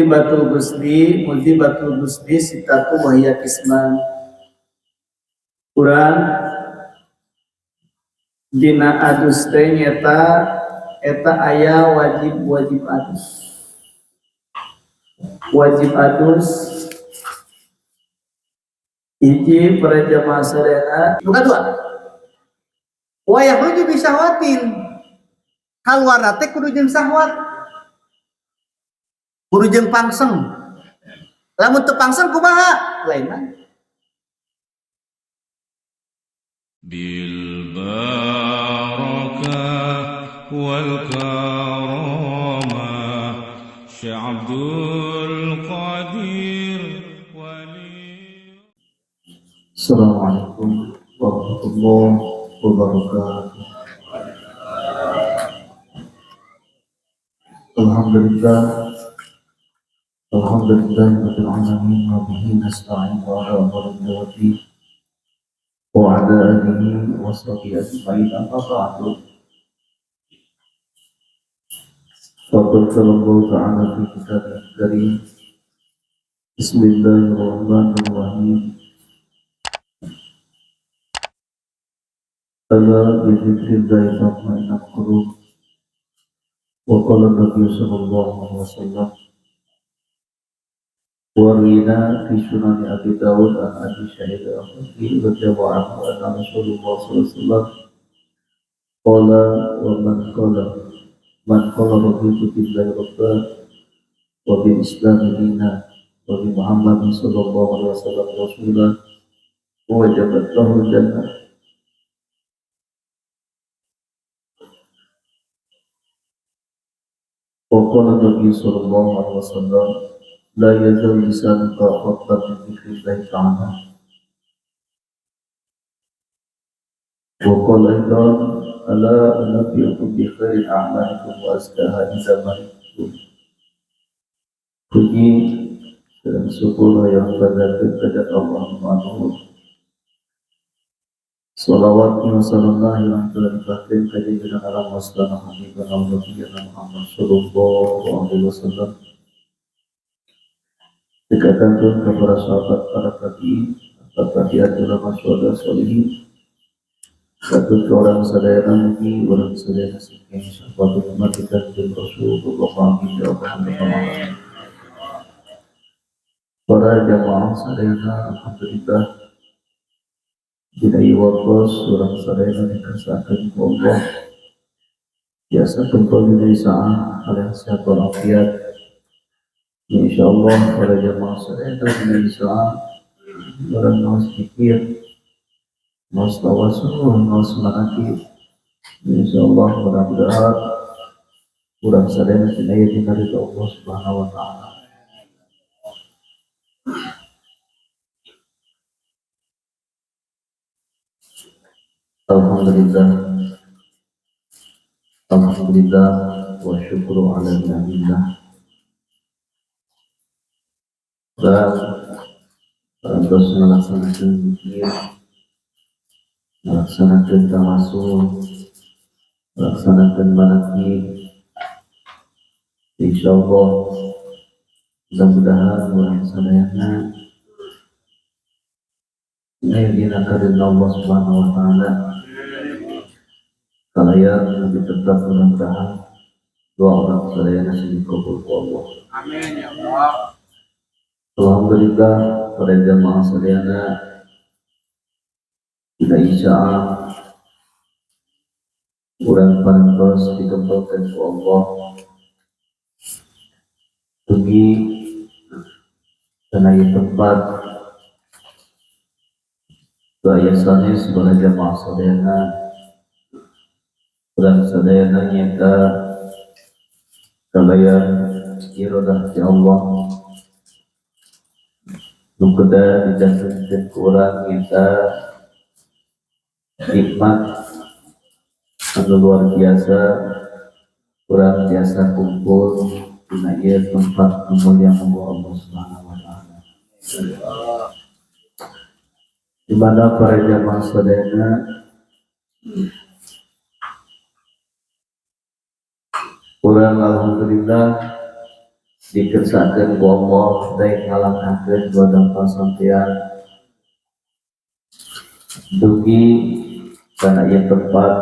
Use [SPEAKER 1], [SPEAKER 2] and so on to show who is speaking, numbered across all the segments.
[SPEAKER 1] Muzibatul Gusdi sitatu wahya kisman kurang dina adus teh eta aya wajib adus hiji para jamaah sadayana
[SPEAKER 2] nu kadua wayah nuju bisahwatin kaluar teh kudu jeung sahwat kudu jeung pangseng lamun teu pangseng kumaha lain mah
[SPEAKER 3] bil barakah wal karamah sya'abdul qadir wali.
[SPEAKER 1] Assalamualaikum warahmatullahi wabarakatuh. Alhamdulillah rabbil alamin wa bihi nasta'in ala umuri wa ala alihi wa sahbihi ajma'in amma ba'du. Faqad qala Allah ta'ala fi kitabihil karim. Bismillahirrahmanirrahim. Ala bi dzikrillahi tatma'innul qulub. Wa qala Nabi sallallahu alaihi wasallam warina fi sunan Abi Dawud an Abi Sa'id al-Khudri radhiyallahu anhu anna Rasulullah sallallahu alaihi wasallam qala man qala raditu billahi rabban wa bil islam dinan wa bi Muhammadin sallallahu alaihi wasallam rasulan wajabat lahu jannah. Wa qala Nabi sallallahu alaihi wasallam la yazal lisanuka ratban min dzikrillahi ta'ala. Wa qala aidan ala unabbiukum bi khairi a'malikum wa azkaha idza maritum. Puji dan syukur yang terdapat pada Allah Subhanahu. Salawat wa salam yang telah diberikan kepada junjungan alam wasdana Habibur Rasulullah Muhammad sallallahu alaihi wasallam. Dikatakan kepada sahabat para tabi'in, tabi'at ulama syuhada sholihin, satu orang sadayana ini, orang sadayana sekian sahabat umat kita dan Rasulullah Muhammad. Para jamaah sadayana alhamdulillah bidai wakos orang sadayana dikasihkan Allah. Biasa kembali dari saat kalian sehat walafiat. InsyaAllah para jamaah sadayana bisa orang nos pikir, nos tawasul, nos manakib. InsyaAllah mudah-mudahan orang sadayana tinaya dinari Allah Subhanahu wa ta'ala. Alhamdulillah wa syukru ala ni'matillah. Dan terus melaksanakan zikir, melaksanakan tawasul, melaksanakan manakib. Insyaallah mudah-mudahan orang sadayana dinakarina Allah Subhanahu wa ta'ala. Kalian lebih tetap mudah-mudahan doa orang sadayana dikabul Allah.
[SPEAKER 2] amin ya Allah.
[SPEAKER 1] Alhamdulillah para jamaah sadayana kita insyaallah urang pantos dikabulkan ku Allah. Tugi kana tempat gaya sanes para jamaah sadayana urang sadayana nyata kalayan iradah ti Allah. Nukada dijantunkan kurang kita nikmat anu luar biasa, kurang biasa kumpul di tempat mulia Allah Subhanahu wa ta'ala. Di mana para jamaah sadayana kurang alhamdulillah dikersakeun ku Allah daek ngalangakeun dua dampak sampean dugi kana ieu tempat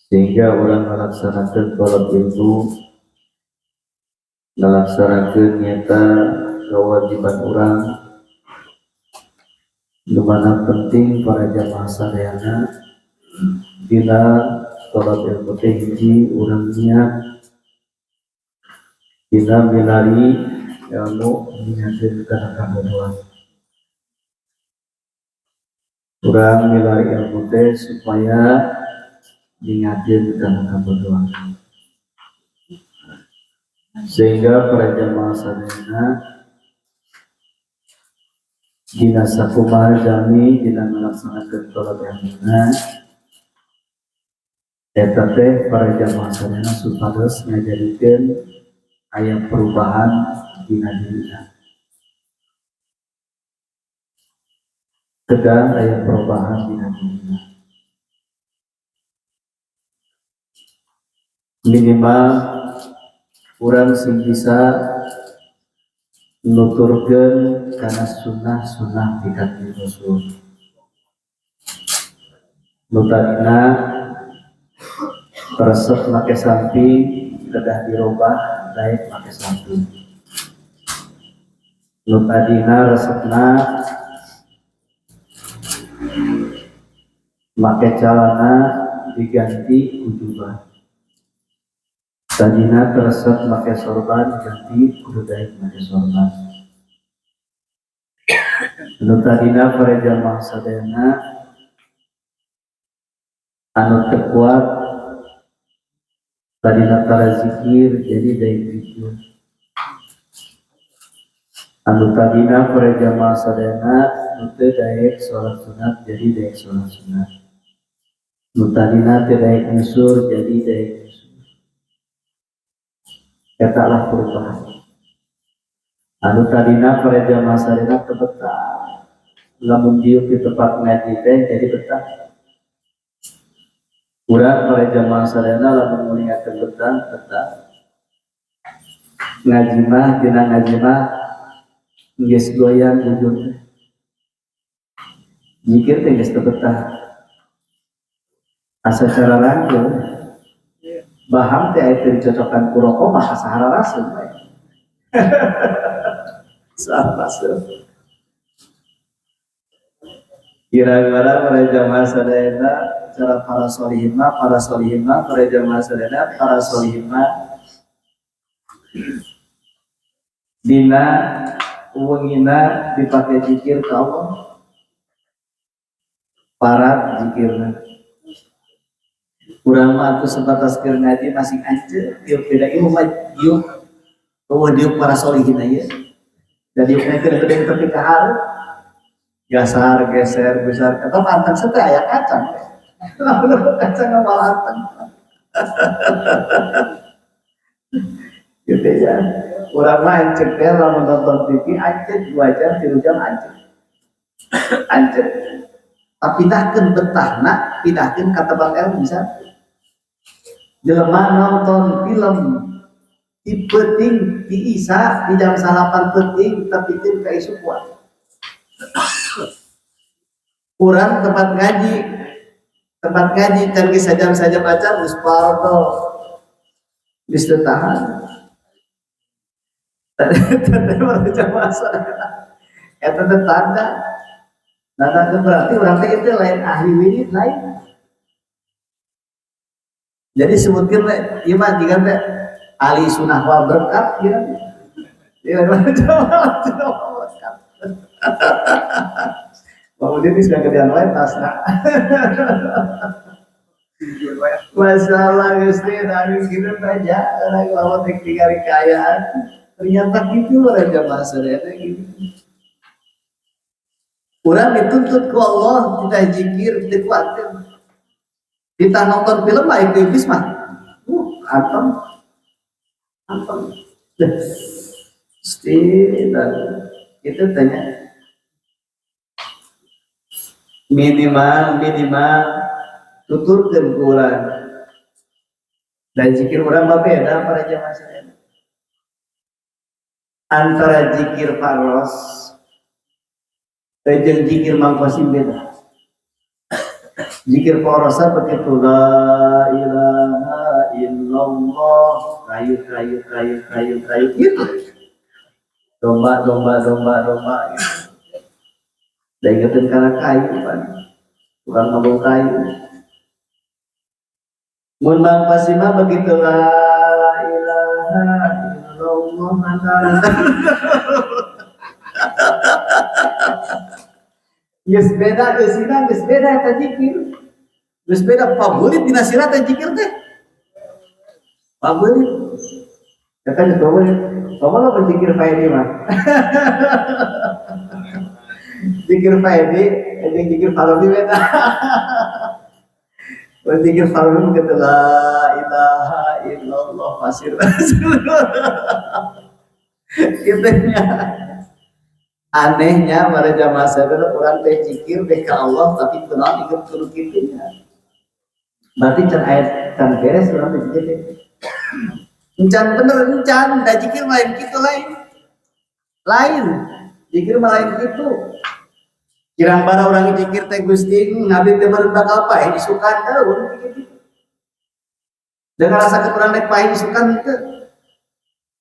[SPEAKER 1] sehingga orang melaksanakan tolak ilmu, melaksanakan nyata kewajiban orang, di mana penting para jamaah sadayana bila tolak ilmu hiji orang niat bila milari ilmu niatin kana kamuan orang milari ilmu teh supaya diingatin karena kebutuhan sehingga para jamaah sadayana dina sakumaha jami dina melaksanakan sholat yang eta teh para jamaah sadayana supados ngajarikeun aya perubahan dina dirina tegang aya perubahan dina dirina minimal urang sing bisa nuturkeun kana sunnah-sunnah ti kanjeng Rasul. Nu tadina resep make sampi kedah dirobah daek make sampi. Nu tadina resepna make calana diganti ku jubah. Tadina resep make sorban ganti kudu daek make sorban. Nu tadina para jamaah sadayana anu teu kuat tadina tara zikir jadi daek zikir. Anu tadina para jamaah sadayana nu teu daek salat sunat jadi daek salat sunat. Nu tadina teu daek nyusur jadi daek nyusur. Eta lah perubahan. Anu tadina para jamaah sadayana teu betah. Lamun diuk di tempat ngaji teh jadi betah. Urang para jamaah sadayana lamun nguliakeun betah. Ngaji mah dina ngaji mah geus goyang ujung teh. Zikir teh geus teu betah. Asa cara rangkul. Baham teh aya teu dicocokan ku rokok mah sahara rasul bae. Sahara rasul. Kira-kira para jamaah sadayana cara para solihin mah para jamaah sadayana para solihin mah dina uwengina dipake zikir ka Allah. Parat zikirna. Urang mah atuh sebatas keur ngaji masih anceu, diuk beda ilmu mah diuk. Oh diuk para solihin aya. Da diukna keur gede tepi ka hareup. Gasar geser besar eta pantang teh aya kacang. Kacang malantang. Gitu ya. Urang mah anceu teh lamun nonton TV anceu 2 jam 3 jam anceu. Anceu. Tapi pindahkeun betahna, pindahkeun ka tempat ilmu bisa. Jelema nonton film di penting di Isa di jam 8 penting tapi tim ka isu kuat. Urang tempat ngaji can geus sajam saja baca geus parto geus teu tahan. Tadi baru jamaah sadayana eta teh tanda. Nah, berarti urang teh itu lain ahli wirid lain. Jadi sebutkan ieu mah jiga teh ahli sunnah wal berkat ya. Ya berkat. Kemudian sudah kemudian lain tasna. Masalah Gusti dari gitu saja orang lawan teknik kekayaan. Ternyata gitu orang jamaah sadayana gitu. Urang dituntut ku Allah tidak zikir, tidak kuatir. Kita nonton film mah iblis mah. Antem. Pasti dan itu tanya minimal tuturkeun ku urang
[SPEAKER 2] Dan zikir orang mah beda para jamaah sekalian. Antara zikir faros jeung zikir mangkosim beda. Zikir faros begitu la ilaha illallah kayu gitu. Domba gitu. Da ingetin kana kayu pan. Bukan ngomong kayu. Mun mangkosim begitu la ilaha illallah geus beda geusina geus beda eta zikir. Geus beda pabulit dina sirat eta zikir teh. Pabulit. Eta geus pabulit. Pamana berzikir faedi mah. Zikir faedi, jeung zikir fardhi beda. Berzikir fardhi kita la ilaha illallah pasir. Kitanya anehnya para jamaah sadar orang teh zikir deh ke Allah tapi kenal ikut kudu kitunya. Berarti can ayat can beres orang teh zikir deh. Encan bener encan, da zikir lain kitu lain. Zikir mah lain kitu. Kirang bara orang zikir teh Gusti ngabdi teh baru bakal paeh disukan daun kitu. Dengan rasa kurang nek paeh disukan teh.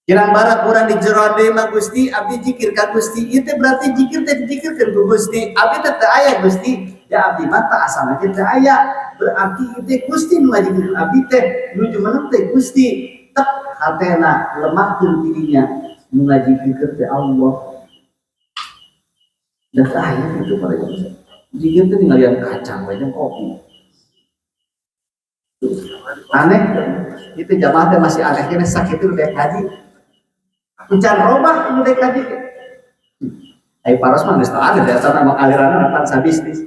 [SPEAKER 2] Kirang bara kurang di jerode mah Gusti abdi zikir ka Gusti ieu teh berarti zikir teh dizikirkeun ku Gusti abdi teh teu aya Gusti ya abdi mah teh asalna teh teu aya berarti ieu teh Gusti nu ngajikeun abdi teh nuju meneng teh Gusti tek hatena lemahkeun dirinya nu ngajikeun teh Allah da teu aya kitu para jamaah zikir teh ningalian kacang we jeung kopi aneh itu jamaah teh masih aneh kene sakitu dek haji encan robah nu dek haji ai paras mah geus teu ada eta nama aliranna akan sabisnis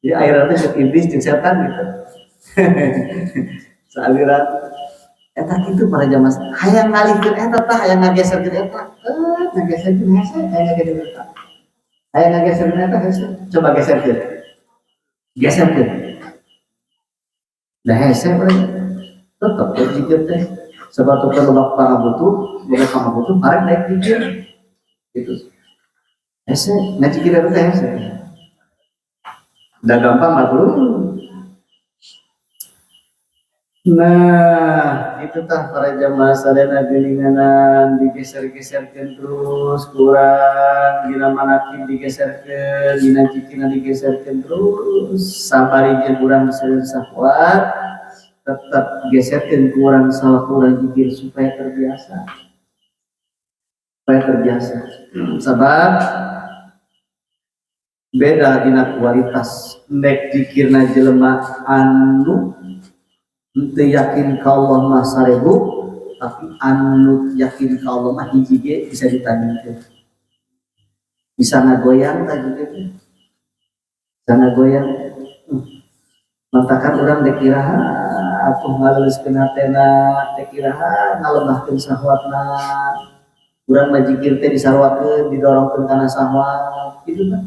[SPEAKER 2] jadi aliranna teh iblis jeung setan gitu saaliran eta kitu para jamaah hayang ngalihkeun eta tah hayang ngageserkeun eta ngageserkeun hese hayang ngageserkeun eta hayang ngageserkeun eta hese coba geserkeun dah hese tetep zikir teh sebab itu kalau para butuh boleh sama butuh marek naik zikir gitu hese ngazikir eta teh hese da gampang mah nah itu tah para jamaah sadayana gelinganan digeser-geserkeun terus kurang dina manakib digeserkeun dina zikirna digeserkeun terus sabari jeung urang seueur sakuat tetap geserkeun ku urang salah urang zikir supaya terbiasa sebab beda dina kualitas nek zikirna jelema anu teu yakin ka Allah mah 1000 tapi anu yakin ka Allah mah hiji ge bisa ditandingkeun bisa ngagoyang tah gitu bisa ngagoyang mantakan urang dek iraha atuh ngaleuskeun hatena dek iraha ngalemahkeun syahwatna urang mah zikir teh disarwakeun didorongkeun kana syahwat kitu kan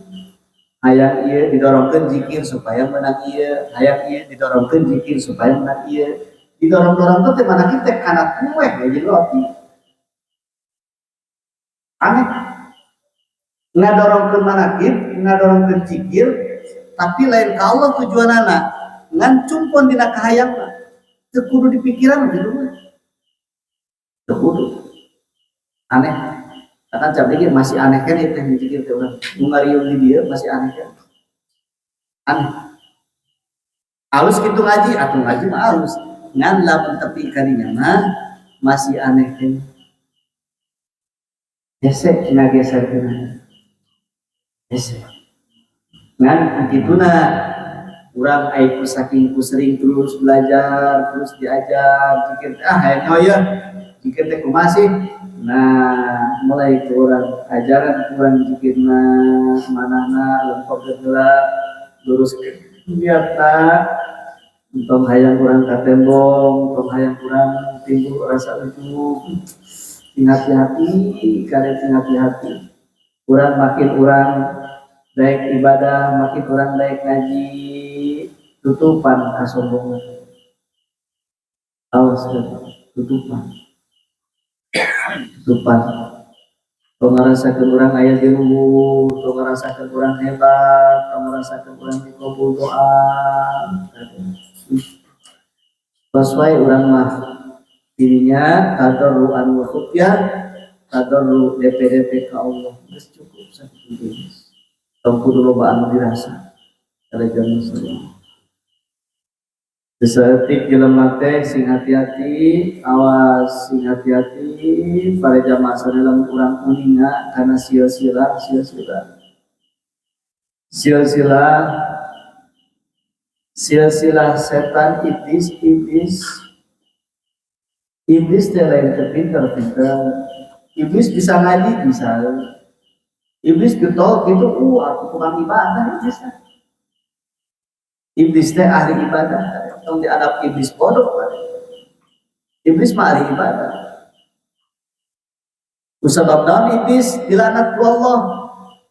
[SPEAKER 2] hayang ieu didorongkeun zikir supaya menang ieu hayang ieu didorongkeun zikir supaya menang ieu didorong-dorong teh mana kita kana kue jadi roti aneh ngadorongkeun manakib ngadorongkeun zikir tapi lain ka Allah tujuanana ngan cumpon dina kahayangna teu kudu dipikiran gitu mah teu kudu aneh akan capek masih aneh kan itu yang dipikir teh urang nu ngariung di dieu masih aneh kan aneh alus kitu ngaji atuh ngaji mah alus ngan lamun tepi kadinya mah masih aneh kan hese ngageserkeun hese ngan kituna urang aya saking ku sering terus belajar terus diajar zikir hayang nyoyeuh zikir teh kumaha sih nah mulai ke urang ajaran urang zikirna manahna lengkap geula lurus niatna tong hayang urang ka tembong tong hayang urang timbul rasa ujug hati-hati karek hati-hati urang makin urang daek ibadah makin urang daek ngaji tutupan kasombongan awas tutupan tutupan. Kau ngerasakan orang ayat di luhur, kau ngerasakan orang hebat, kau ngerasakan orang dikabul doa. Sesuai orang mah dirinya tadarruan wa khufyah, tadarru DP ke Allah. Geus cukup sakitu. Tong kudu lobaan dirasa. Kada jangan sering. Desatik jelema teh sing hati-hati, awas sing hati-hati para jamaah dalam urang kuninga karena sia-sia setan iblis teh lain pinter iblis bisa ngaji bisa iblis getol gitu aku tukang ibadah iblis teh ahli ibadah tong diadap iblis bodoh iblis mah ahli ibadah kusabab naon iblis dilaknat ku Allah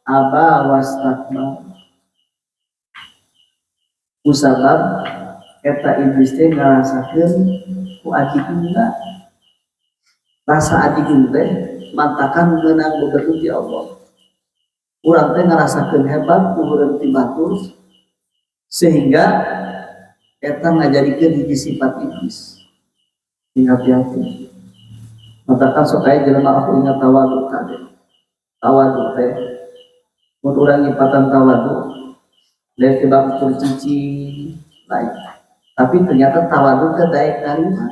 [SPEAKER 2] aba wastakbar kusabab eta iblis teh ngarasakeun ku ajiguna rasa ajiguna teh mantakan meunang beberut di Allah urang teh ngarasakeun hebat ku berhenti batur sehingga eta ngajadikeun hiji sifat iblis. Hati-hati. Matakan sok aya jelema aku ingat tawadu tadi. Tawadu teh mun urang nyipatan tawadu lain tibang cici lain. Tapi ternyata tawadu teh daek narima.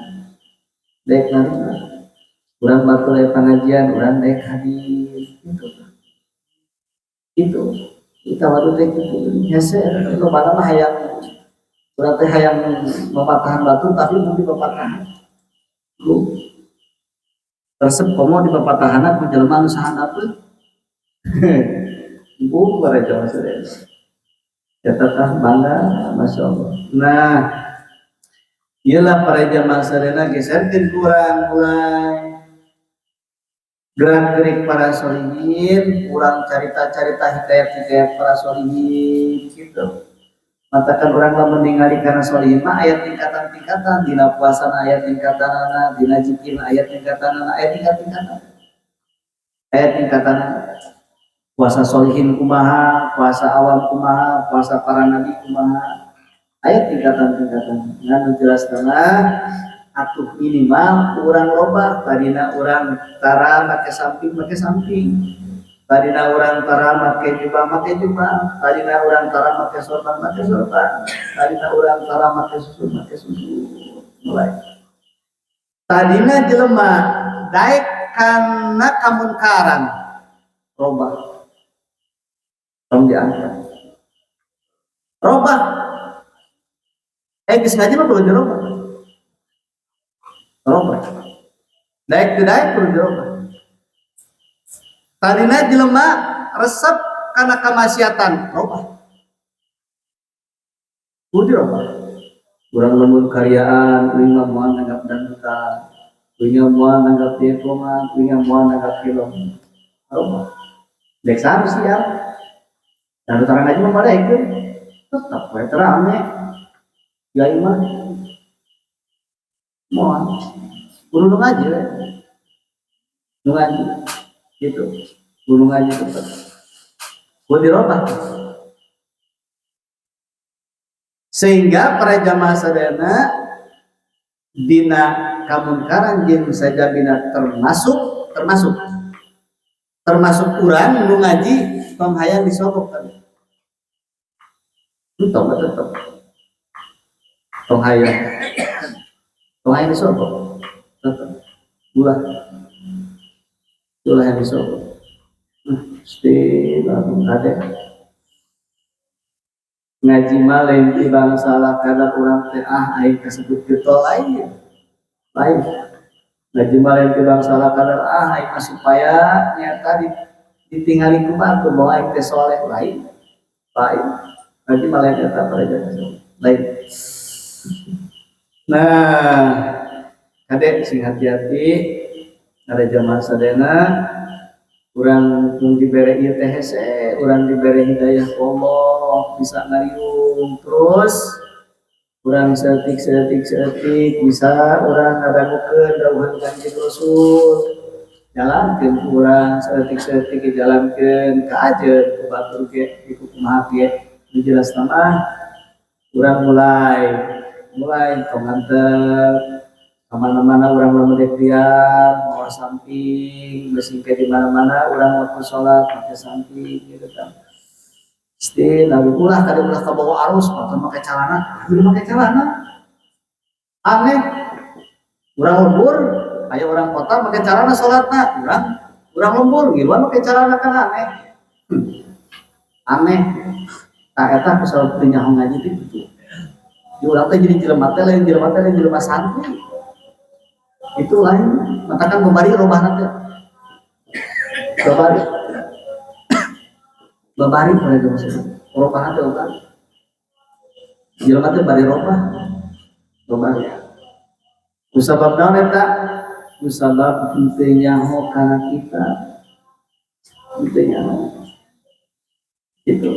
[SPEAKER 2] Urang batur aya pengajian, urang daek hadir gitu. Itu tawadu teh kitu. Hese lobana mah hayang berarti hayang mempatahan batu tapi mau dipapatahan lu resep komo dipapatahan ku jelema anu sahandapkeun ibu para jamaah sadaya eta tah bangga masyaallah. Nah iyalah para jamaah sadaya geserkeun kurang gerak-gerik para sholihin, kurang carita-carita hikayat-hikayat para sholihin gitu. Matakan orang lamun ningali kana sholihin mah ayat tingkatan-tingkatan dina puasana ayat tingkatanana dina zikir ayat tingkatanana ayat tingkatanana puasa sholihin kumaha puasa awam kumaha puasa para nabi kumaha ayat tingkatan-tingkatan ngan jelas tengah atuh minimal urang loba tadina urang tara make samping tadina urang tara make jubah, tadina urang tara make sorban, tadina urang tara make susu, mulai. Tadina jelema daek kana kamunkaran, robah, tong diangkat, robah, geus ngaji mah perlu dirobah, daek perlu dirobah. Tadina jelema resep kana kamaksiatan robah. Kudu robah. Urang lamun karyaan uing moal nanggap dandutan, uing moal nanggap dekongan, uing moal nanggap film. Robah. Dek saru siap. Dandutan aja mah pada ikut. Tetap we terame. Yai mah moal. Kudu ngaji we. Ngaji. Gitu gunung aja tempat gue dirobah sehingga para jamaah sadayana dina kamunkaran jeung saja bina termasuk urang nu ngaji tong hayang disogok tadi tong tetep tong hayang disogok tetep ulah yang disogok ada ngaji lain tibang salah kadar urang teh aing kasebut getol lain ngaji lain tibang salah kadar aing supaya nyata ditinggali kumaha bahwa aing teh saleh lain ngaji lain eta pada lain. Nah kadek sing hati-hati ada jamaah sadena urang pun dibere ieu teh hese urang dibere hidayah Allah bisa ngariung terus kurang seetik bisa orang ngadagukeun dawuhan Kanjeng Rasul jalankeun kurang seetik jalankeun ka ajeun ku batur ge iku kumaha ge dijelas nama urang mulai tongantep kemana-mana orang mendek diam mawa samping bersingke di mana-mana orang waktu sholat pakai samping gitu kan pasti lalu ulah kali ulah kabawa arus pakai celana dulu pakai celana aneh orang lembur kayak orang kota pakai celana sholatna orang lembur gimana pakai celana kan aneh aneh tak eta pesawat punya ngaji itu diulang teh jadi jelema santri itu lain matakan membari robah nanti babari pada itu maksudnya robah nanti kan jelema teh bari robah kusabab naon eta kusabab henteu nyaho kana kita henteu nyaho itu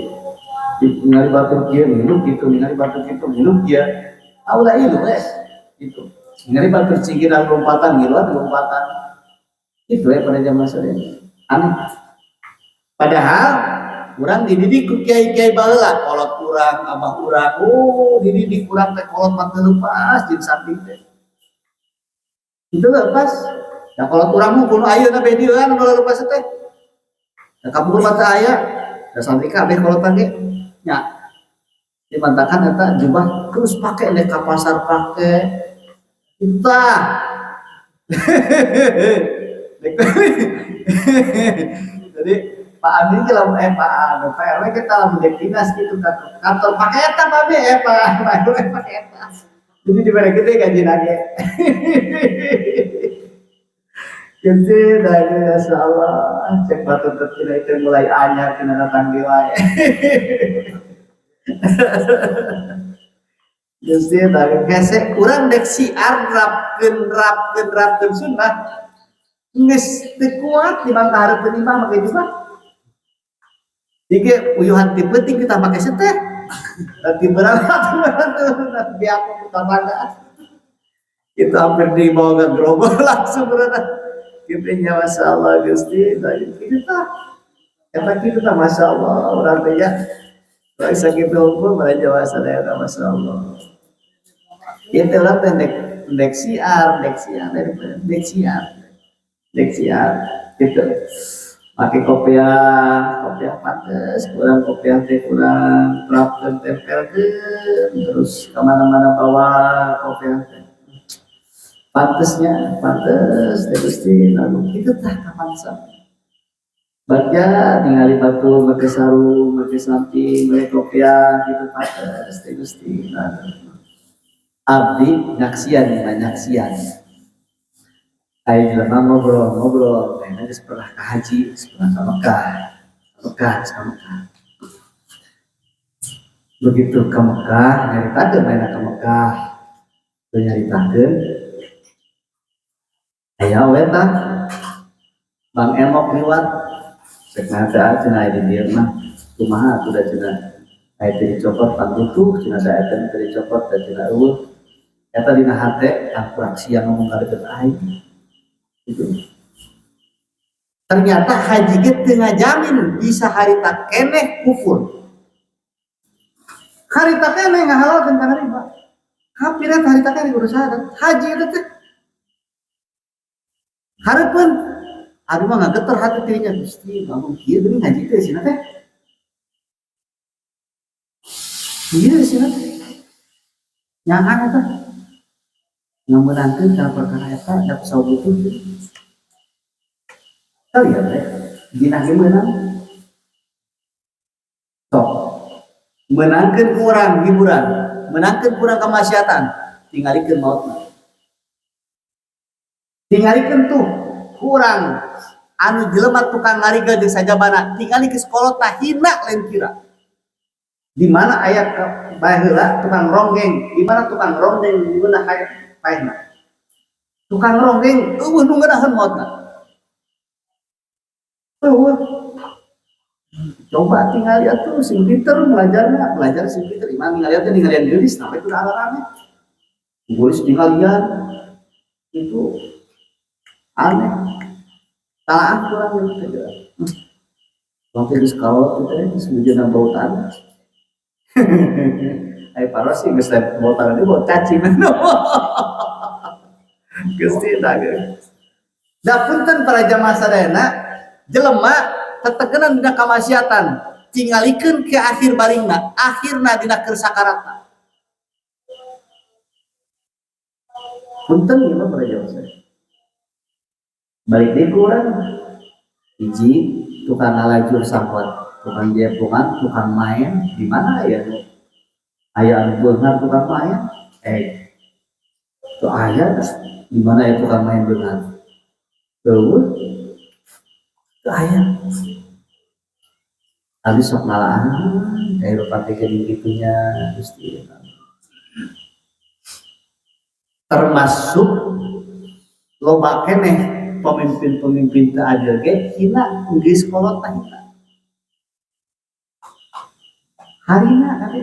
[SPEAKER 2] ningali batur kieu ngilu kitu ningali batur kitu ngilu kieu aula ilu itu ningali batur cigiran lompatan ngiluan lompatan itu pada zaman sore aneh padahal kurang dididik ku kiai-kiai baheula kolot kurang abah kurang dididik kurang teh kolot mah teu lepas jeung samping teh itu lepas da kolot kurang mah kudu ayeuna bae dieu kan kalau lepas teh da kampung mata aya da santri kabeh kolotan ge nya dimantakan eta jubah terus pake deh ka pasar pake kita jadi Pak Andi kalau Pak RW kita mendek dinas gitu kantor pakai eta babe Pak RW pakai eta jadi diberi gede gaji nage gitu dari masyaallah cek batu terkira itu mulai anyar kena datang di wae Gusti dari gesek kurang dek siar rapkeun sunnah geus teu kuat di mangka hareupeun imam make juga Ike uyuhan ti penting kita pakai seteh tapi berangkat biar aku tetangga itu hampir dibawa ke gerobak langsung berada kita nya masyaallah Gusti dari kita masyaallah orang teh ya bisa kita hukum meraja bahasa daerah masyaallah itu lah dek siar gitu pakai kopiah pantes kurang kopiah teh kurang terapkan tempelkan terus kemana-mana bawa kopiah teh pantes teh Gusti lalu kita tah kapan sampai baca ningali batu make sarung make samping make kopiah gitu pantes teh Gusti abdi nyaksian ayo jelema ngobrol kayaknya geus pernah ka haji geus pernah ka Mekah begitu ke Mekah nyaritakeun maena ke Mekah teu nyaritakeun aya we tah Bang Emok liwat cek ngada cenah di dieu mah kumaha atuh da cenah aya teu dicopot pantutuh cenah da eta teu dicopot da cenah eueuh eta dina hate kurang siang ngomong ngadeut aing itu ternyata haji ge teu ngajamin bisa harita keneh kufur harita keneh ngahalalkeun kana riba kapira harita keneh kudu syahadat haji eta teh hareupeun adu mah ngageter hati dirinya Gusti ngomong kieu geuning haji teh cenah teh ieu cenah teh nyahan eta ngameunankeun kana perkara eta da sabutuh tahu ya teh dina ge meunang sok menangkeun kurang hiburan menangkeun kurang kemaksiatan tingalikeun mautna tingalikeun tuh kurang anu jelema tukang ngariga jeung sajabana tingali ke sekolotna hina lain kira di mana aya baheula tukang ronggeng di mana tukang ronggeng geunah aya paehna tukang ronggeng eueuh nu ngeunaheun mautna Coba tinggal lihat tuh si Peter belajar si Peter iman tinggal lihat tuh tinggal gelis sampai itu rame gelis tinggal lihat itu aneh taat kurang gitu waktu itu kalau kita itu sebenarnya bau tanah ayo parah sih nggak saya bau tanah itu bau cacing gusti dagang dapunten para jamaah sadayana jelema tetegenan dina kamaksiatan tingalikeun ke akhir baringna akhirna dina keur sakaratna punten ieu para jamaah sadayana balik deui urang hiji tukang ngalajur sahwat tukang jepongan tukang main di mana ya aya anu beunghar tukang main tuh aya di mana ya tukang main beunghar tuh aya habis sok ngalaan kayak pati geuning kitunya Gusti termasuk loba keneh pemimpin-pemimpin teu adil ge hina geus kolot tah hina harina ade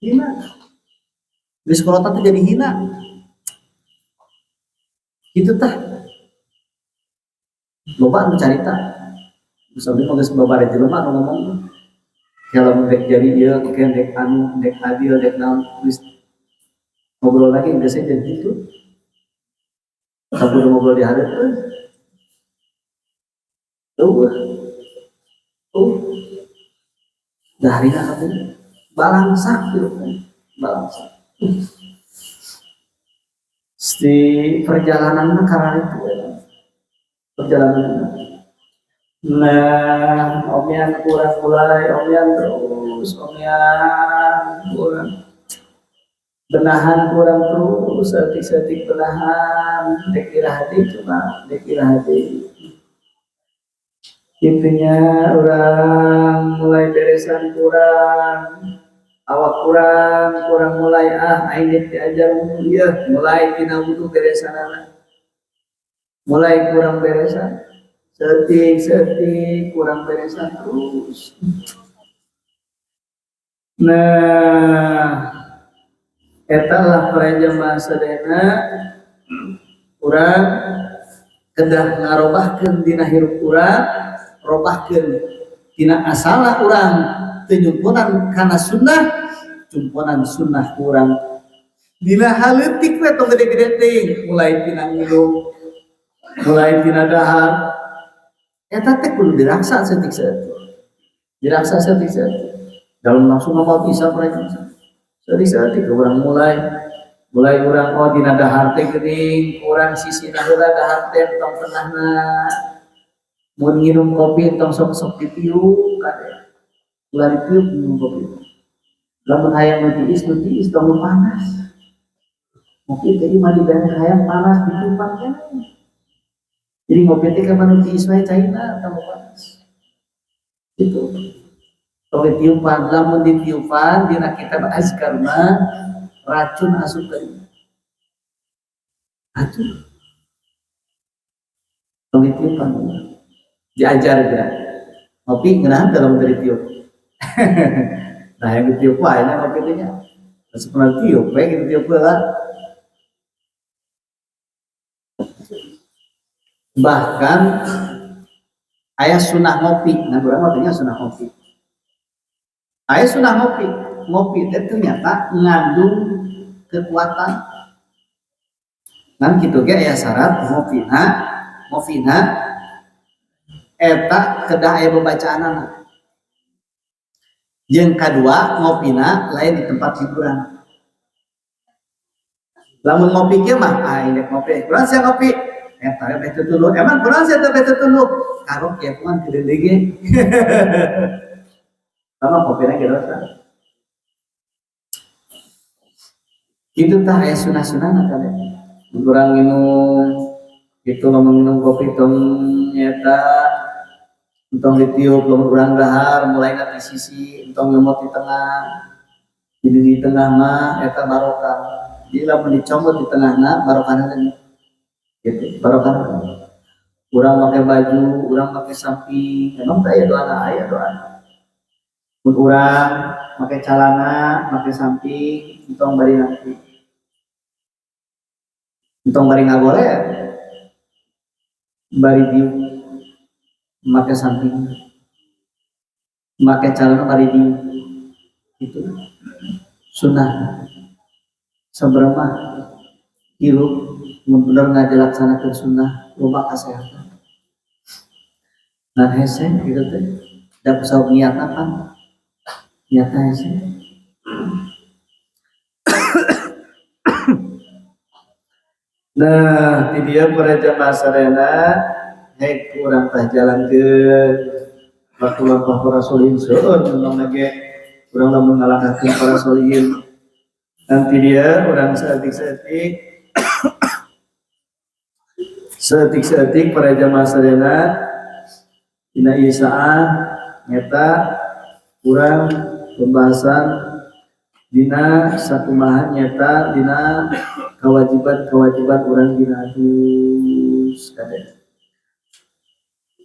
[SPEAKER 2] hina geus kolot teh jadi hina itu tah loba anu carita misalnya mah geus babare jelema anu ngomong kalau dek jadi ieu keun dek anu dek adil dek naon geus ngobrol lagi geus jadi gitu sabun ngobrol di hareup daharina katanya balangsak gitu balangsak di perjalanan karena itu perjalanan nah omian kurang mulai omian terus omian kurang benahan kurang terus setik-setik benahan dekira hati cuma dekira hati intinya orang mulai beresan kurang awak kurang mulai aing diajar wudu ya mulai tina wudu beresanana mulai kurang beresan setik kurang beresan terus nah eta lah para jemaah sadayana urang kedah ngarobahkeun dina hirup urang robahkeun tina asalna urang teu nyumpunan kana sunnah cumpunan sunnah urang dina haleutik we tong gede-gede teuing mulai tina ngilu mulai tina dahar eta teh kudu diraksa seutik-seutik diraksa seutik-seutik dalam langsung ngomong bisa mereka seutik-seutik urang mulai urang oh dina dahar teh geuning urang sisina heula dahar teh tong tengahna mun nginum kopi tong sok-sok ditiup kade ulah ditiup minum kopi lamun hayang nu tiis tong panas ngopi teh mah dibere hayang panas ditiupan kan jadi ngopi teh ka nu tiis wae caina tong panas itu tong ditiupan lamun ditiupan dina kitab azkar mah racun asup ka racun tong ditiupan diajar ya ngopi ngenahan dalam dari tiup nah yang ditiup wae nya ngopi teh nya sebenarnya tiup we gitu tiup lah bahkan aya sunah ngopi nah urang mah sunah ngopi aya sunah ngopi teh ternyata ngandung kekuatan ngan kitu ge aya syarat ngopina eta kedah aya babacaanana jeung kadua ngopina lain di tempat hiburan lamun ngopi kieu mah indek ngopi kurang sia ngopi eta teh tutuluh emang kurang sia teh tutuluh karo kieu mah gede ge sama kopina ge dosa itu tah aya sunah-sunahna teh urang minum itu lamun minum kopi tong nyata entong ditiup lamun urang dahar mulai di sisi entong nyomot di tengah jadi di tengah mah eta barokah jadi lamun dicomot di tengahna barokahna gitu barokah Urang pakai baju, urang pakai samping, emang tak aya doa. Mun urang pakai celana, pakai samping, entong bari nanti. Entong bari ngagore, bari di pakai samping, pakai celana bari di itu sunnah. Seberapa hirup benar ngajalaksanakeun sunnah loba kesehatan. Nah hese gitu teh, da kusau niatna kan, niatna hese. Nah, di dia para jamaah sadayana hek urang teh jalankeun bakulapah para solihin seueur memang lagi urang lamun ngalahkeun para solihin. Nanti dia urang seetik para jamaah sadayana dina ieu saah nyata urang pembahasan dina sakumaha nyata dina kewajiban urang dina adus kadek.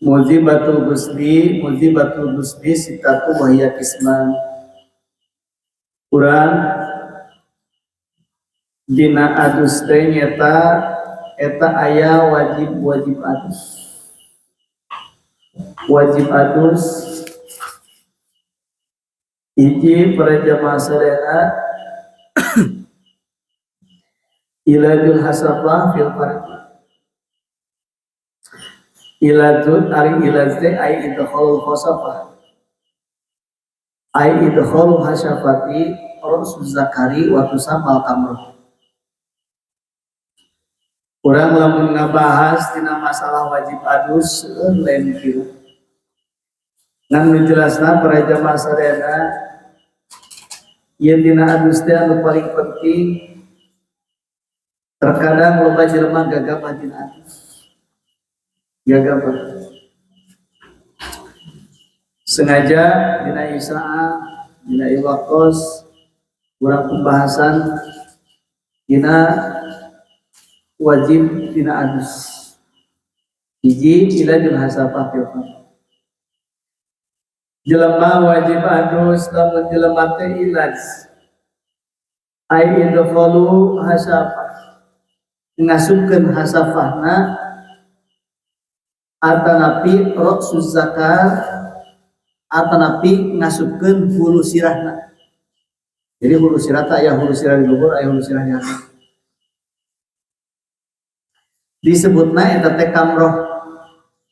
[SPEAKER 2] Mujibatul gusli sitatu wahya kisman. Urang dina adus teh nyata eta aya wajib adus. Wajib adus hiji para jamaah sadayana ilajul hasafah fil farji. Ilajul ari ilajte ai idkhulul khasafah. Ai idkhulul hasafati rasul zakari wa tusammal kamr. Urang lamun ngabahas dina masalah wajib adus lain kieu. Ngan menjelasna para jamaah sadayana ieu dina adus teh anu paling penting. Terkadang loba jelema gagapah dina adus. Gagapah. Sengaja dina isa'a, dina iwakos urang pembahasan dina wajib dina adus. Hiji ilajul hasafah fil farj. Jelema wajib adus lamun jelema teh ilaj. Ai idkhulu hasafah. Ngasupkeun hasafahna atanapi raksuz zakar atanapi ngasupkeun hulu sirahna. Jadi hulu sirah teh aya hulu sirah di luhur, aya hulu sirah di atas. Disebutna eta teh kamroh.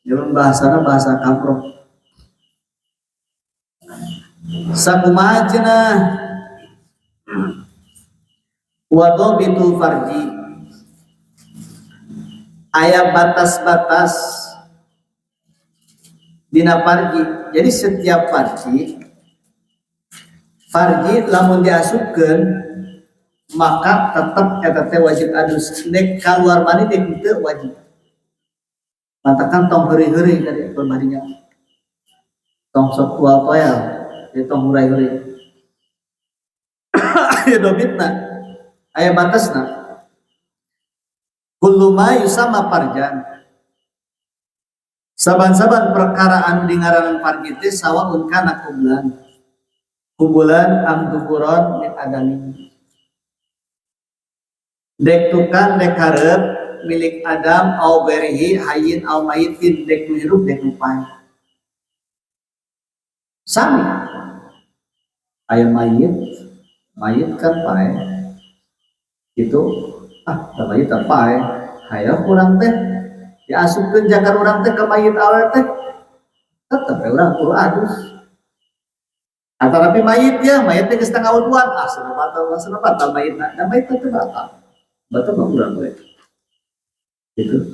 [SPEAKER 2] Dalam bahasana bahasa kamroh. Sakumaha cenah wadhabitul farji. Aya batas-batas dina farji. Jadi setiap farji lamun diasupkeun maka tetap eta teh wajib adus. Nek kaluar mani teh teu wajib. Mantakan tong heureuy-heureuy tadi berbandingnya. Tong sok tual toel, jadi tong hurai-hurai. Aya dobitna, aya batasna. Kullu ma yusamma farjan. Saban-saban perkara anu dingaranan farji teh sawaun kana kumbulan am dukuron min adami. Dek tukang dek hareup milik Adam au berihi hayyin au mayitin dek nu hirup dek nu pae. Sami. Aya mayit kan pae. Itu da mayit teh pae. Hayang urang teh diasupkeun jakar urang teh ka mayit awewe teh tetep urang kudu adus. Atarapi mayit teh geus tanggal uduan, seneng batal mayitna. Da mayit teh batal. Batal mah urang we. Gitu.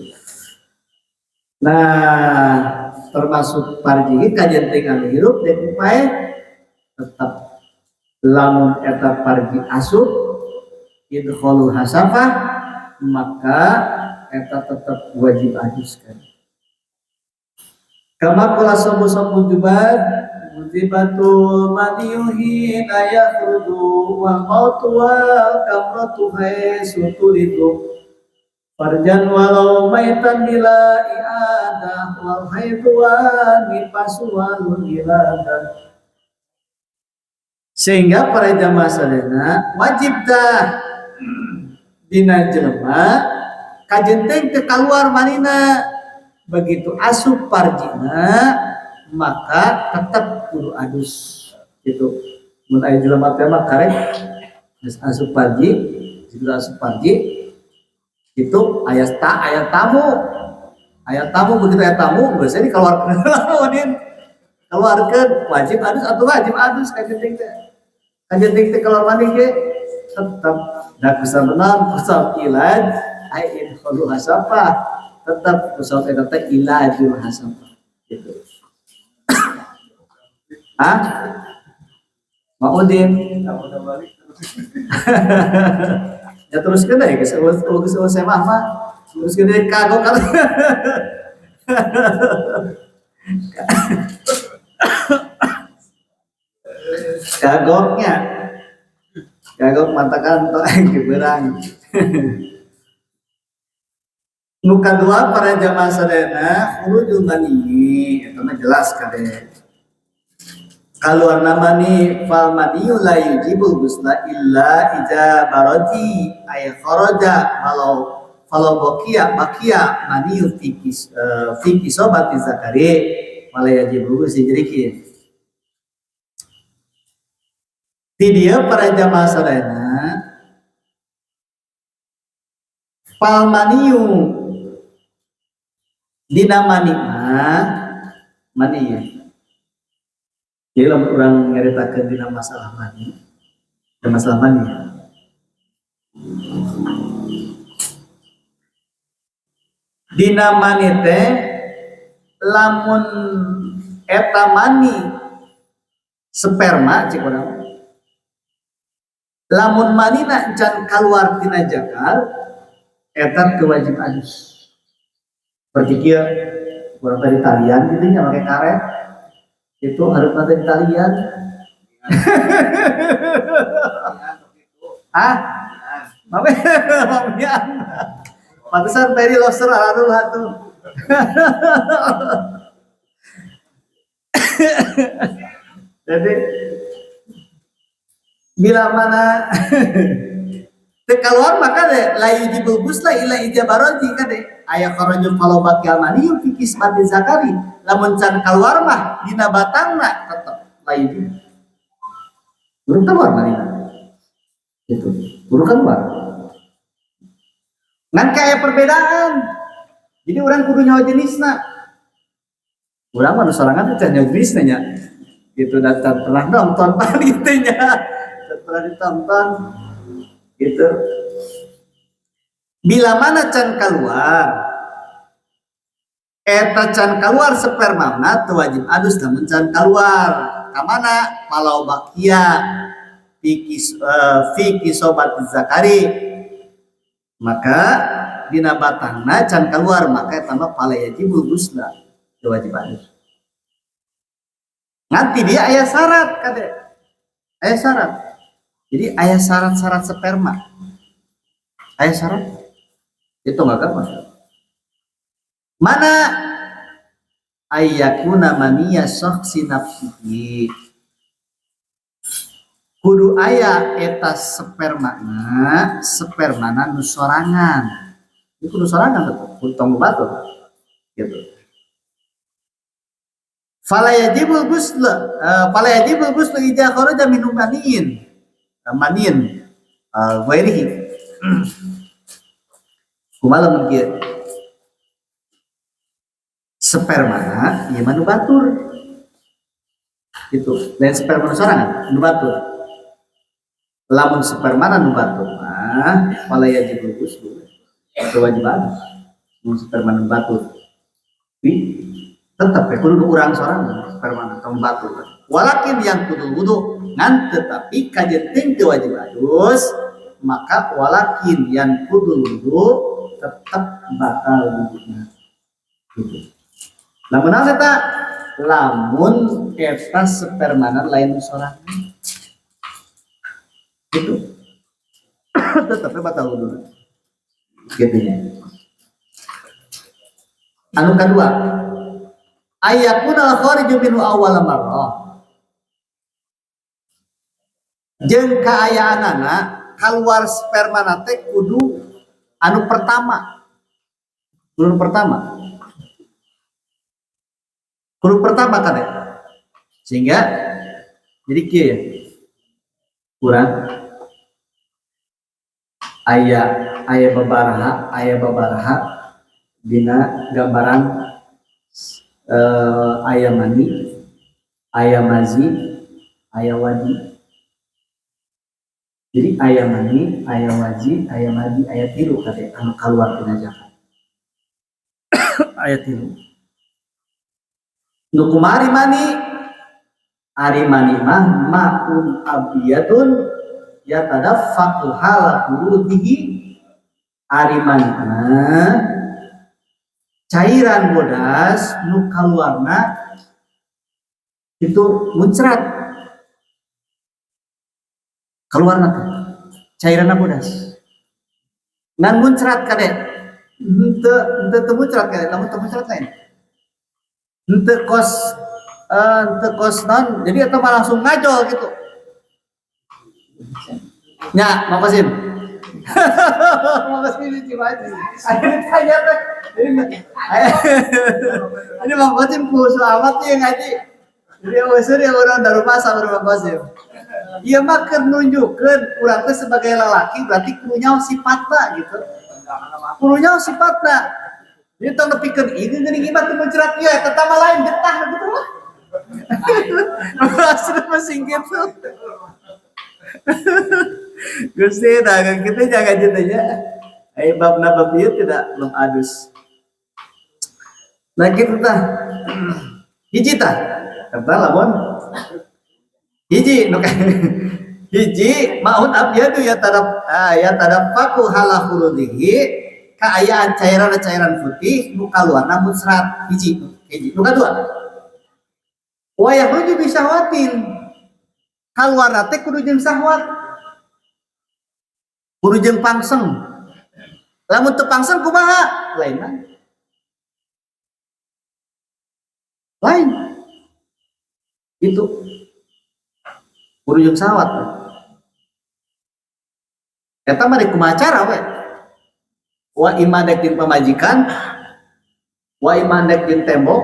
[SPEAKER 2] Nah, termasuk farji kajentengan hirup dek pae tetap lamun eta farji asup idkhulul hasafah maka eta tetap wajib aduskan. Kama qala sabu jubat musibatul madiyuhi ayakhrudu wa mautu wa kamratu haisu tulidu farjan walau maitan bila i'ada wal haidwani pasuwal iradah. Sehingga para jamaah sadayana wajib dah dina jelema kajenteng teu kaluar manina begitu asup parjina maka tetap kudu adus gitu. Mun aya jelema teh mah karek geus asup parji, jitu asup parji itu aya tamu begitu aya tamu geus dikeluarkeun lamunin keluarkeun wajib adus kajenteng teh keluar mandi ge tetap da kusabenan kusab ilaj ai khulu hasapa tetap kusab eta teh ilajul hasapa gitu. Maudin ya terus kena ya geus saya mah terus kena kagok kan kagok matakan to keberang. Nu kadua para jamaah sadayana khurujul mani eta mah jelas kade kaluar namani fal maniyu la yujibul ghusla illa ija barati ay kharaja kalau bakia maniyu fi kisobati zakari malaya jibu sijriki. Di dia para jamaah sadayana fal maniyu dina mani ya. Jadi lamun urang nyaritakeun dina masalah mani ya. Dina mani teh lamun eta mani sperma cik urang. Lamun manina can kaluar tina jakar eta kewajib adus. Seperti kieu urang tadi talian gitu nya make karet. Itu harus nanti talian. Mamian. Pantesan tadi lobster aduh atuh. Jadi bila mana teu kaluar maka de la yujibul ghusla illa ijabarati kade aya kharajul kalau bakal mani fi kismati zakari lamun can kaluar mah dina batangna tetep la yujib burung keluar manina itu burung keluar ngan kaya perbedaan jadi orang kudu nyawa jenisna urang mah sorangan teh nyawa jenisna nya gitu datang pernah nonton pan gitu nya pernah ditonton gitu. Bila mana can keluar eta can keluar spermana teu wajib adus namun can keluar ka mana palau bakia fi kisobat zakari maka dina batangna can keluar maka eta mah pala yajibul ghusla teu wajib adus. Nganti dia aya syarat kade aya syarat. Jadi aya syarat-syarat sperma. Aya syarat. Itu enggak apa. Mana ayyakuna maniya syakhsi nafsihi. Kudu aya eta spermana nu sorangan. Ini kudu sorangan tuh, kudu tong batur. Gitu. Fala yajibul ghusl idza kharaja min manin wairihi kumaha lamun kieu spermana ieu mah nu batur itu lain sperma sorangan nu batur lamun spermana nu batur mah fala yajibul ghusl teu wajib adus mun sperma nu batur tetap kudu urang sorangan spermana tong batur walakin yang kudu wudu ngan tetapi kajenting teu wajib adus maka walakin yang kudu wudu tetap batal wuduna gitu. Lamun eta lamun eta spermana lain sorangan gitu tetap batal wuduna gitu ya. Anu kedua ayakuna khariju minhu awwal marrah jeung kaayaanana keluar sperma teh kudu anu pertama kade sehingga jadi kieu ya kurang aya babaraha dina gambaran aya mani aya mazi aya wadi. Jadi aya mani aya waji aya madi aya tilu kade anu kaluar tina zakat aya tilu nu kumari mani ari mani mah ma'un abiyatun yatadaffaqu hala hurudihi ari mani mah cairan bodas nu kaluarna itu muncrat keluar nanti cairan bodas ngan muncrat kade ente muncrat kade namun muncrat lain ente kos non jadi atau malah langsung ngajol gitu nya makasih makasih cuma akhirnya tanya teh ini makasih khusus amat ya ngaji jadi usir ya orang dari rumah sama rumah makasih. Iya mah keur nunjukkeun urang teh sebagai lelaki berarti kurunya sifatna gitu. Kurunya sifatna. Jadi tong nepikeun ieu geuning ieu mah teu muncrat ieu eta mah lain getah gitu mah. Asli masing gitu. Gusti dah kita jaga jadinya. Ai babna bab ieu tidak belum adus. Nah kitu tah. Hiji tah. Kata lamun hiji maun abyadu ya tadafaku hala hurudihi kaayaan cairan putih nu kaluarna muncrat hiji nu kadua wa yakhruju bi syahwatin kaluarna teh kudu jeung syahwat kudu jeung pangseng lamun teu pangseng kumaha lain itu kudu jeung sawat. Eta mah di kumaha cara we. Wa imandek jeung pamajikan, wa imandek jeung tembok.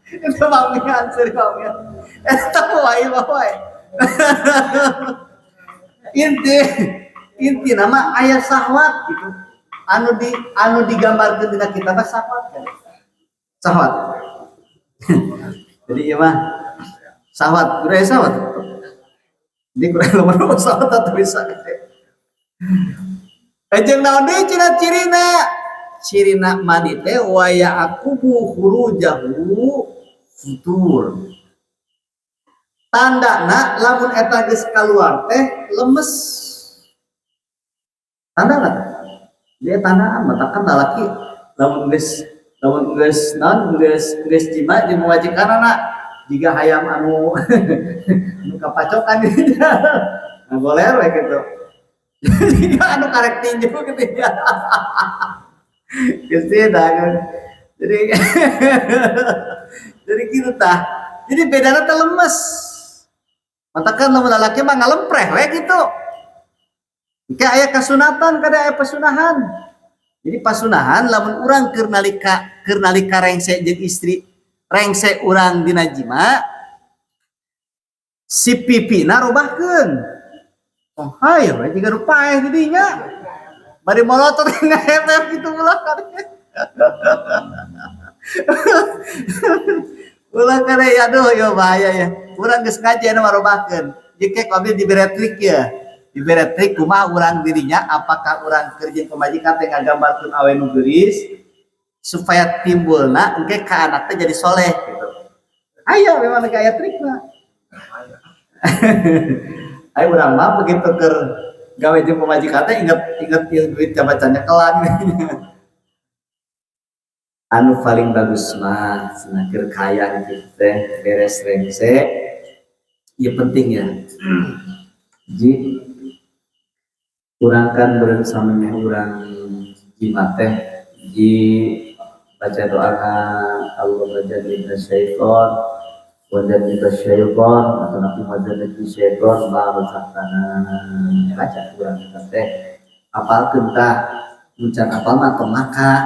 [SPEAKER 2] Itu mamian seri mamian. Eta wae wae. Inti nama aya sahwat gitu. Anu digambarkeun dina kitab sahwat kan. Sahwat. Jadi iya mah sahwat, udah sahwat. Jadi kurang nomor sahwat atau bisa. Ejeng naon deui cirina mani teh wa ya'qubu khurujahu futur. Tandana lamun eta geus kaluar teh lemes. Tandana dia tandaan matakan lalaki lamun geus jima jeung majikanana jiga hayam anu kapacokan nah goler we gitu jiga anu karek tinju gitu ya Gusti dah jadi gitu tah jadi bedana teh lemes matakan lamun lalaki mah ngalempreh we gitu kayak aya kasunatan kada aya pasunahan. Jadi pasunahan lamun urang keur nalika rengse jeung istri rengse urang dina jima si pipina robahkeun. Oh hayo we jiga nu paeh di dinya. Bari molotot ngahepep kitu ulah kade. Ulah kade aduh yo bahaya ya. Urang geus ngaji anu marobahkeun. Jike abdi dibere trik ya. Dibere trik kumaha urang dirinya apakah urang kerja pemajikan teh ngagambarkeun awe nu geuris supaya timbulna engke ka anak teh jadi soleh gitu. Ayo memang aya trikna. Ayo urang mah begitu keur gawe jeung pemajikan teh inget duit cabacanya kelan. Anu paling bagus mah cenah keur kaya kitu teh beres rengse. Ieu penting ya. Ji urang kan bersama urang jima teh hiji baca doana Allahumma jannibna syaiton wa jannibna syaiton atau nabi jannibna syaiton ma razaqtana. Baca urang teh apalkeun tah muncan apal mah tong maka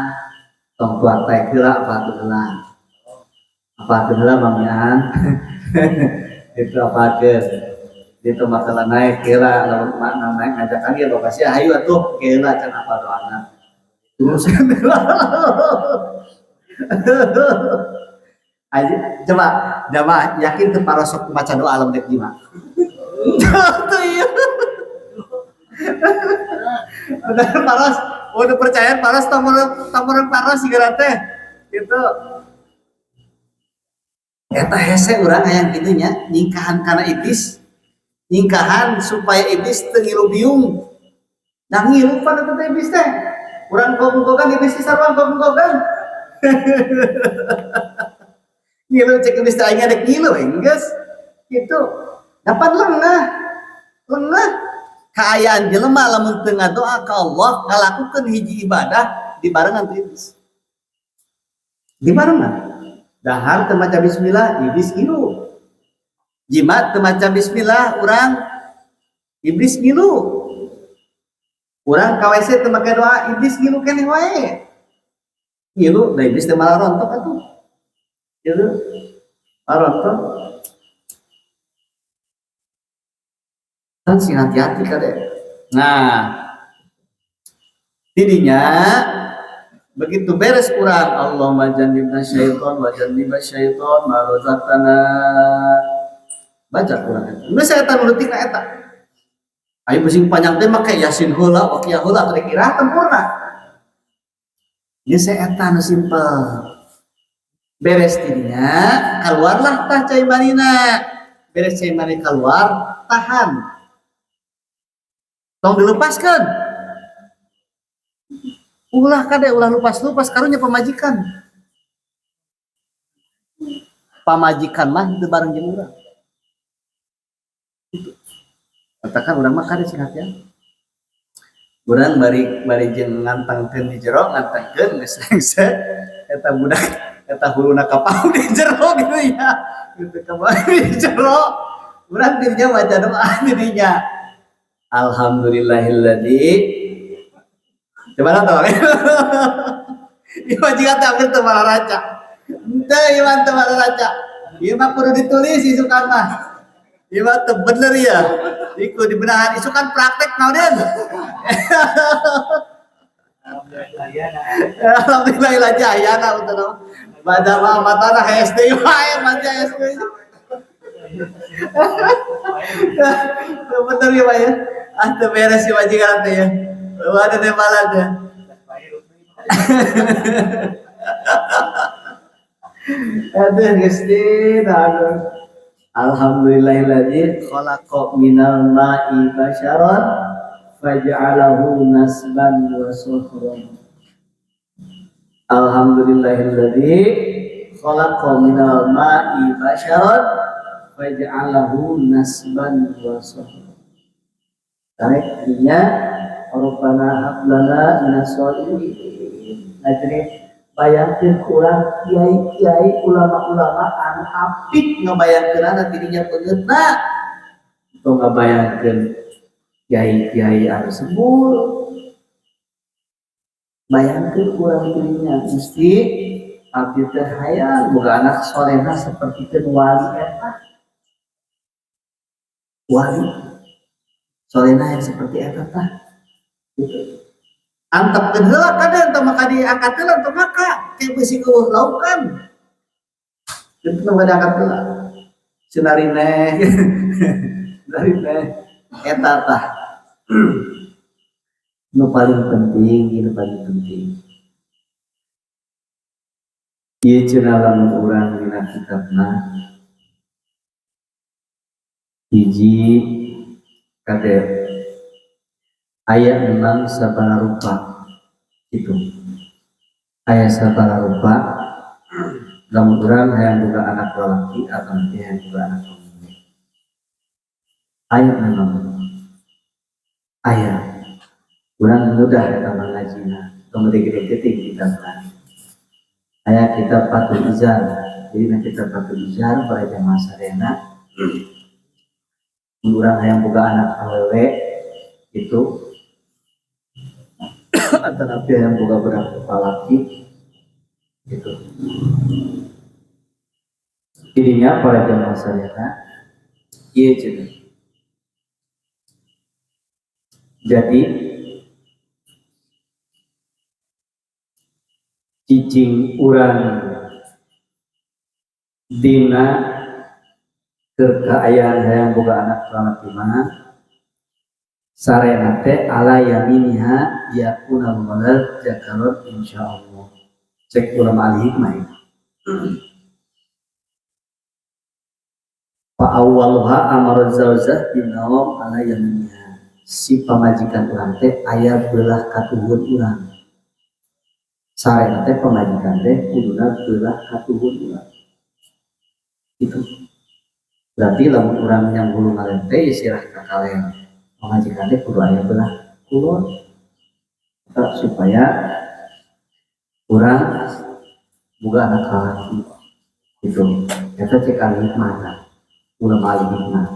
[SPEAKER 2] tong tuar teh heula apalkeun heula mamian itu apalkeun itu masalah naik kira lamun makna naik ngajak kali lokasi ayo atuh kira can apa doana terus aja coba yakin teu parosok maca doa alam dek jima tuh iya benar paros udah percaya paros tamuran paros sigara teh gitu eta hese urang aya kitu nya ningkahan kana iblis ningkahan supaya iblis teu ngilu biung da ngilu pan eta teh iblis teh urang gogogan iblis sarua gogogan ngilu cek iblis teh aing adek ngilu geus kitu dapat lengah kaayaan jelema lamun teu ngadoa ka Allah ngalakukeun hiji ibadah dibarengan tu iblis dibarengan dahar teu maca bismillah iblis ngilu jimat teu maca bismillah urang iblis ngilu urang ka WC teu make doa iblis ngilu keneh wae ngilu da iblis teh malah rontok atuh kitu rontok kan sing hati-hati kade. Nah, tidinya begitu beres Quran Allahumma jannibna syaiton wa jannibna syaiton ma razaqtana baca Quran. Geus eta nu leutik na eta. Aya pusing panjang teh make yasin heula waqiyah heula teh kira tempurna. Geus eta nu simpel. Beres tidinya keluarlah tah cai manina. Beres cai mani keluar tahan. Tong dilepaskan ulah kade ulah lupas karunya pamajikan mah itu bareng jeung urang gitu. Katakan urang mah kade sing hati urang bari jeung ngantangkeun di jero ngantangkeun geus lengse eta budak eta huluna kapau di jero gitu ya gitu kapau di jero urang dirinya baca doa dirinya alhamdulillahilladzi coba nonton ieu jika tak teu malah raca teu ieu teu malah raca ieu mah kudu ditulis isukan mah ieu mah teu bener ya iku dibenahan isukan praktek naon alhamdulillah jayana untuna baca mah matana SD wae baca SD bener ya Pak ya teu beres si majikan teh ya ada tembalan ya aduh Gusti aduh alhamdulillahilladzi khalaqa minal ma'i basyaran faj'alahu nasban wa suhran alhamdulillahilladzi khalaqa minal ma'i basyaran faj'alahu nasban wa suhran. Artinya Rabbana hab lana minas sholihin. Ajri bayangkeun urang kiai-kiai ulama-ulama anu apik ngabayangkeunana dirinya beungeutna. Tong ngabayangkeun kiai-kiai anu sembul. Bayangkeun urang dirinya mesti abdi teh hayang boga anak solehna sapertikeun wali eta. Wali solehna yang seperti eta tah gitu. Antepkeun heula kada teu maka diangkat heula teu maka teh beusi eueuh laukan. Kitu mah diangkat heula. Sunarine sunarine eta tah. Nu paling penting, nu paling penting. Ieu cenah lamun urang dina kitabna hiji kade ayat 6 sabara rupa itu ayat sabara rupa lamun urang hayang boga anak lalaki atau hayang boga anak perempuan ayat 6 ayat urang mudah eta mangajina kemudian gede tinggi kita kan ayat kita Fathul Izar. Jadi nanti kita Fathul Izar pada jamaah sarena orang yang buka anak awewe itu atau nabi yang buka berat laki itu jadinya para jamaah sarena iya jadi cicing urang dina kekayaan yang boga anak selamat imah sarena teh ala yaminiha yakuna walad zakarot insyaallah cek ulama al hikmah fa awwaluha amara zaujah binawam ala yaminiha si pamajikan urang teh aya belah katuhun urang sarena teh pamajikan teh kuduna belah katuhun urang itu berarti lamun urang yang hulu ngalen teh isirah ka kalen pamajikan teh kudu aya belah kulon supaya urang boga anak lalaki itu eta cek al hikmah ulama al hikmah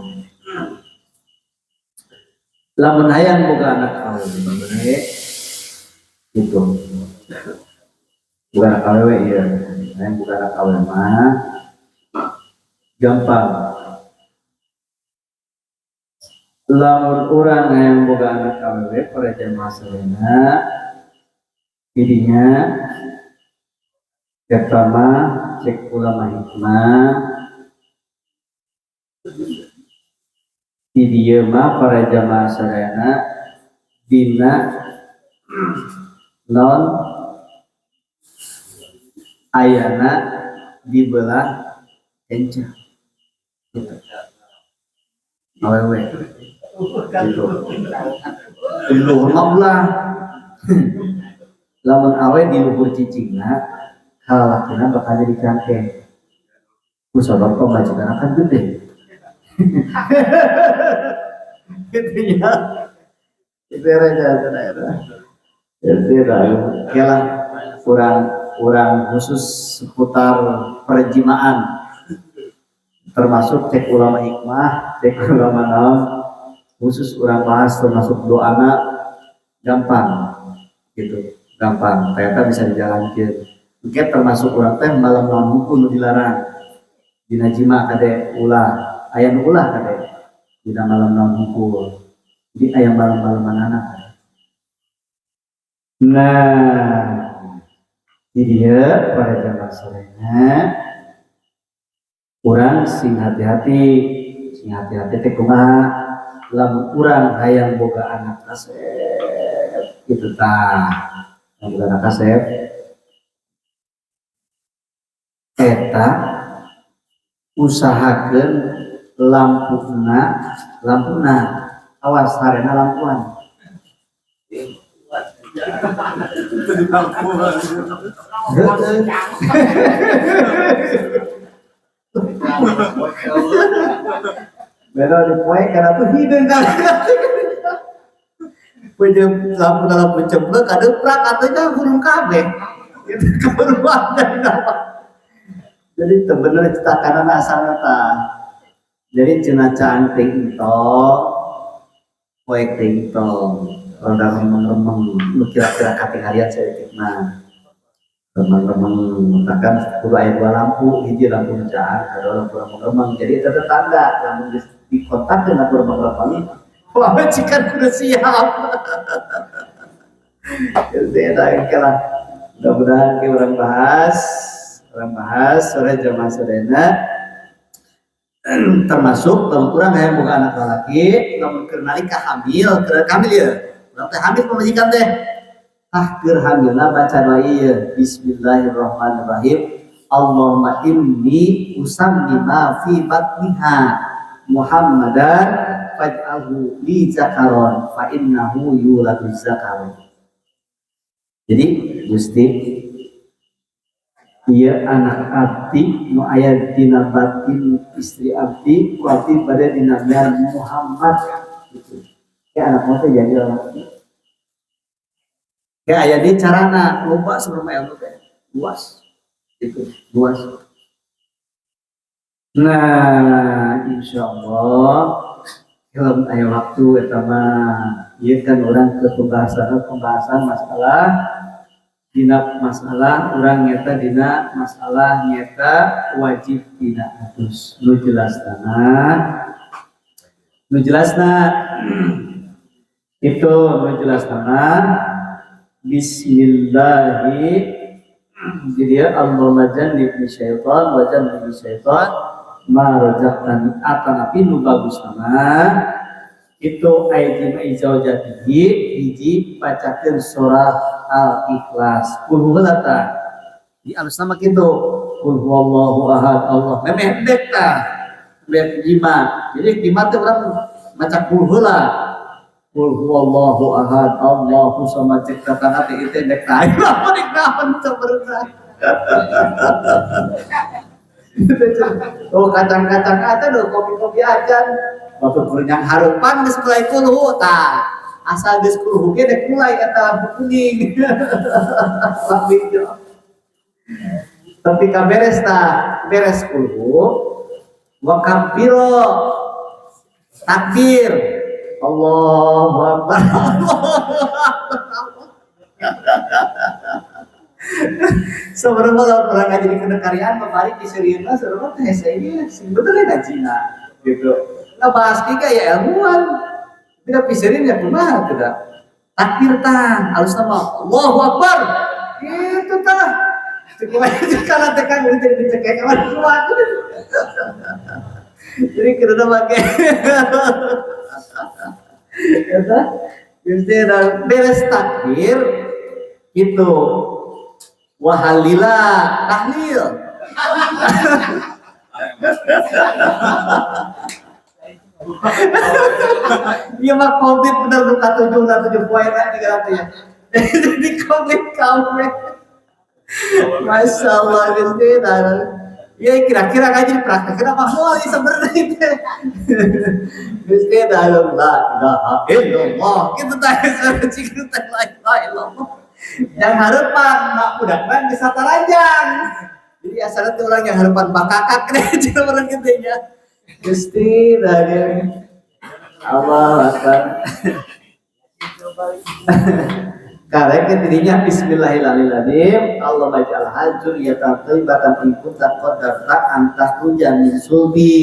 [SPEAKER 2] lamun hayang boga anak awewe gitu bukan anak awewe iya hayang boga anak awewe mah gampang lamun urang hayang boga anak awewe pada jamaah sarena jadinya pertama cek ulama hikmah di dieu mah para jamaah sarena dina non ayana dibelah encah gitu awewe gitu di luhur mah ulah lamun awe di luhur cicingna halakina bakal jadi cangkeng usaha pembajikan akan gede gitu ya itu daerah kelah kurang khusus seputar perjimaan termasuk cek ulama hikmah cek ulama naon khusus orang bahas termasuk doana gampang gitu gampang ternyata bisa dijalankan mungkin termasuk orang teh malam hukum dilarang dina jima kade ulah aya nu ulah kade dina malam hukum jadi aya malam anak nah jadi ya pada jamaah sorenya urang sing hati-hati teh kumaha lamun urang hayang boga anak kasep gitu tah boga anak kasep eta usahakeun lampuna awas harena lampuan beda dipoe karena tuh hideung kan punya lampu ceblek ada prak katanya burung kabeh itu keberuan dari apa jadi sebenarnya cetakan asalnya tah jadi cenah cantik itu poek itu roda remeng-remeng kira-kira katingharian sedikit mah remeng-remeng mengatakan kudu aya dua lampu hiji lampu mencaan kedua lampu remeng-remeng jadi itu tetangga yang di kontak dengan lampu remeng-remeng wah majikan kudu siap jadi ada lah mudah-mudahan kita orang bahas sore jamaah sorena termasuk lamun kurang hayang boga anak laki lamun keur nalika hamil ya lamun hamil pamajikan teh keur hamilna baca doa ieu bismillahirrahmanirrahim Allahumma inni usammima fi batniha Muhammadan faj'alhu li zakaron fa innahu yuladu zakaron jadi Gusti ieu anak abdi nu aya dina batin istri abdi ku abdi bade dina Muhammad gitu ya anak teh jadi laki Ya aya di carana loba sebenarnya ilmu teh luas itu luas. Nah, insyaallah kalau aya waktu eta mah ieu kan urang ke pembahasan masalah dina masalah urang nyata dina masalah nyata wajib dina atus nu jelasna itu nu jelasna bismillahi jadi ya Allahumma jannibni syaitan wa jannibni syaitan ma razaqtani atanapi nu bagus nama itu ayat izaujatihi hiji bacakeun surah Al-Ikhlas kul huwalata di alus nama kitu kul huwallahu ahad Allah memeh dek tah dek jima jadi jima teh urang maca kul heula kul huwallahu ahad Allahu samad ciptakan hati itu dek tah apa dek naon sebenarnya oh kacang-kacang ada do kopi-kopi ajan waktu kulinyang harupan geus mulai kulhu tah asal geus kulhu ge dek mulai eta lampu kuning lampu hijau tapi beres tah beres kulhu wa kabbiro takbir Allahu akbar sebenarnya kalau orang ngaji di kedekarian kemarin di Serina sebenarnya teh saya ini sebetulnya ngajina gitu nah bahas tiga ya ilmuwan tidak piserin ya kumaha tidak takbir tah alus nama Allahu akbar itu tah kalau tekan itu dicekek kawan kuat jadi kita pakai ya jadi beres takbir itu wahalila tahlil iya mah covid bener luka 7 poin aja ya jadi covid kamu Masya Allah gitu ya kira-kira ngaji prakteknya apa soalnya sebenarnya itu Gusti dalam la ilaha illallah kita tanya cikir teh la ilaha illallah yang harapan mak udah bisa taranjang jadi asalnya tuh orang yang harapan bakakak keren orang gitu ya Gusti dari Allah akbar karena dirinya bismillahirrahmanirrahim Allah majal hajur ya taibatan ikut takut darta antah hujan min sulbi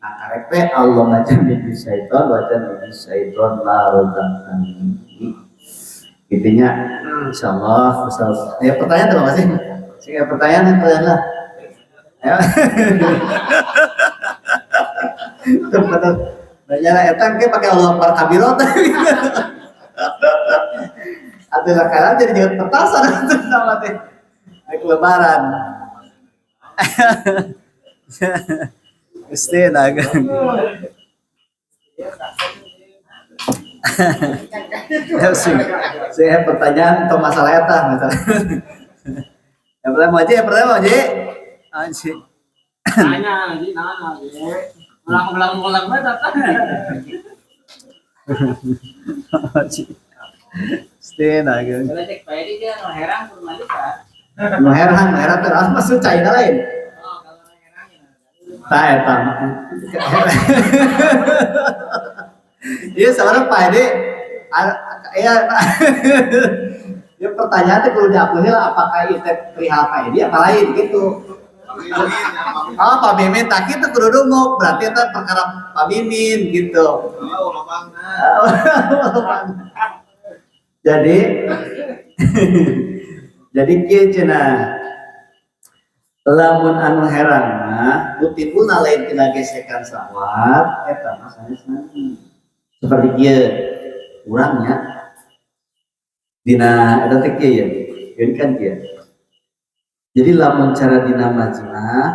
[SPEAKER 2] nah karena Allah majal min syaiton wajan min syaiton larotan intinya insyaallah ya pertanyaan terima kasih sehingga pertanyaan lah ya betul banyak etang ke pakai Allah akbar kabirot atau sekarang jadi jangan petasan sama teh naik lebaran mesti dagang saya pertanyaan atau masalah eta masalah yang pertama aja anjing
[SPEAKER 4] nanya ulang banget
[SPEAKER 2] stay dagang
[SPEAKER 4] kalau cek pedi dia no herang kurang kan
[SPEAKER 2] Herang terus masuk China lain.
[SPEAKER 4] oh kalau herang
[SPEAKER 2] Tak eta. Iya sebenarnya Pak Ede ya ya pertanyaan itu perlu diakui lah apakah itu perihal Pak Ede apa lain gitu. Oh Pak Mimin tak itu kudu mau berarti itu perkara Pak Mimin gitu. Jadi kieu cenah lamun anu herang mah putihna lain tina gesekan sawat eta mah sanes nanti seperti kieu urangnya dina eta teh kieu ya yeun kan kieu jadi lamun cara dina majina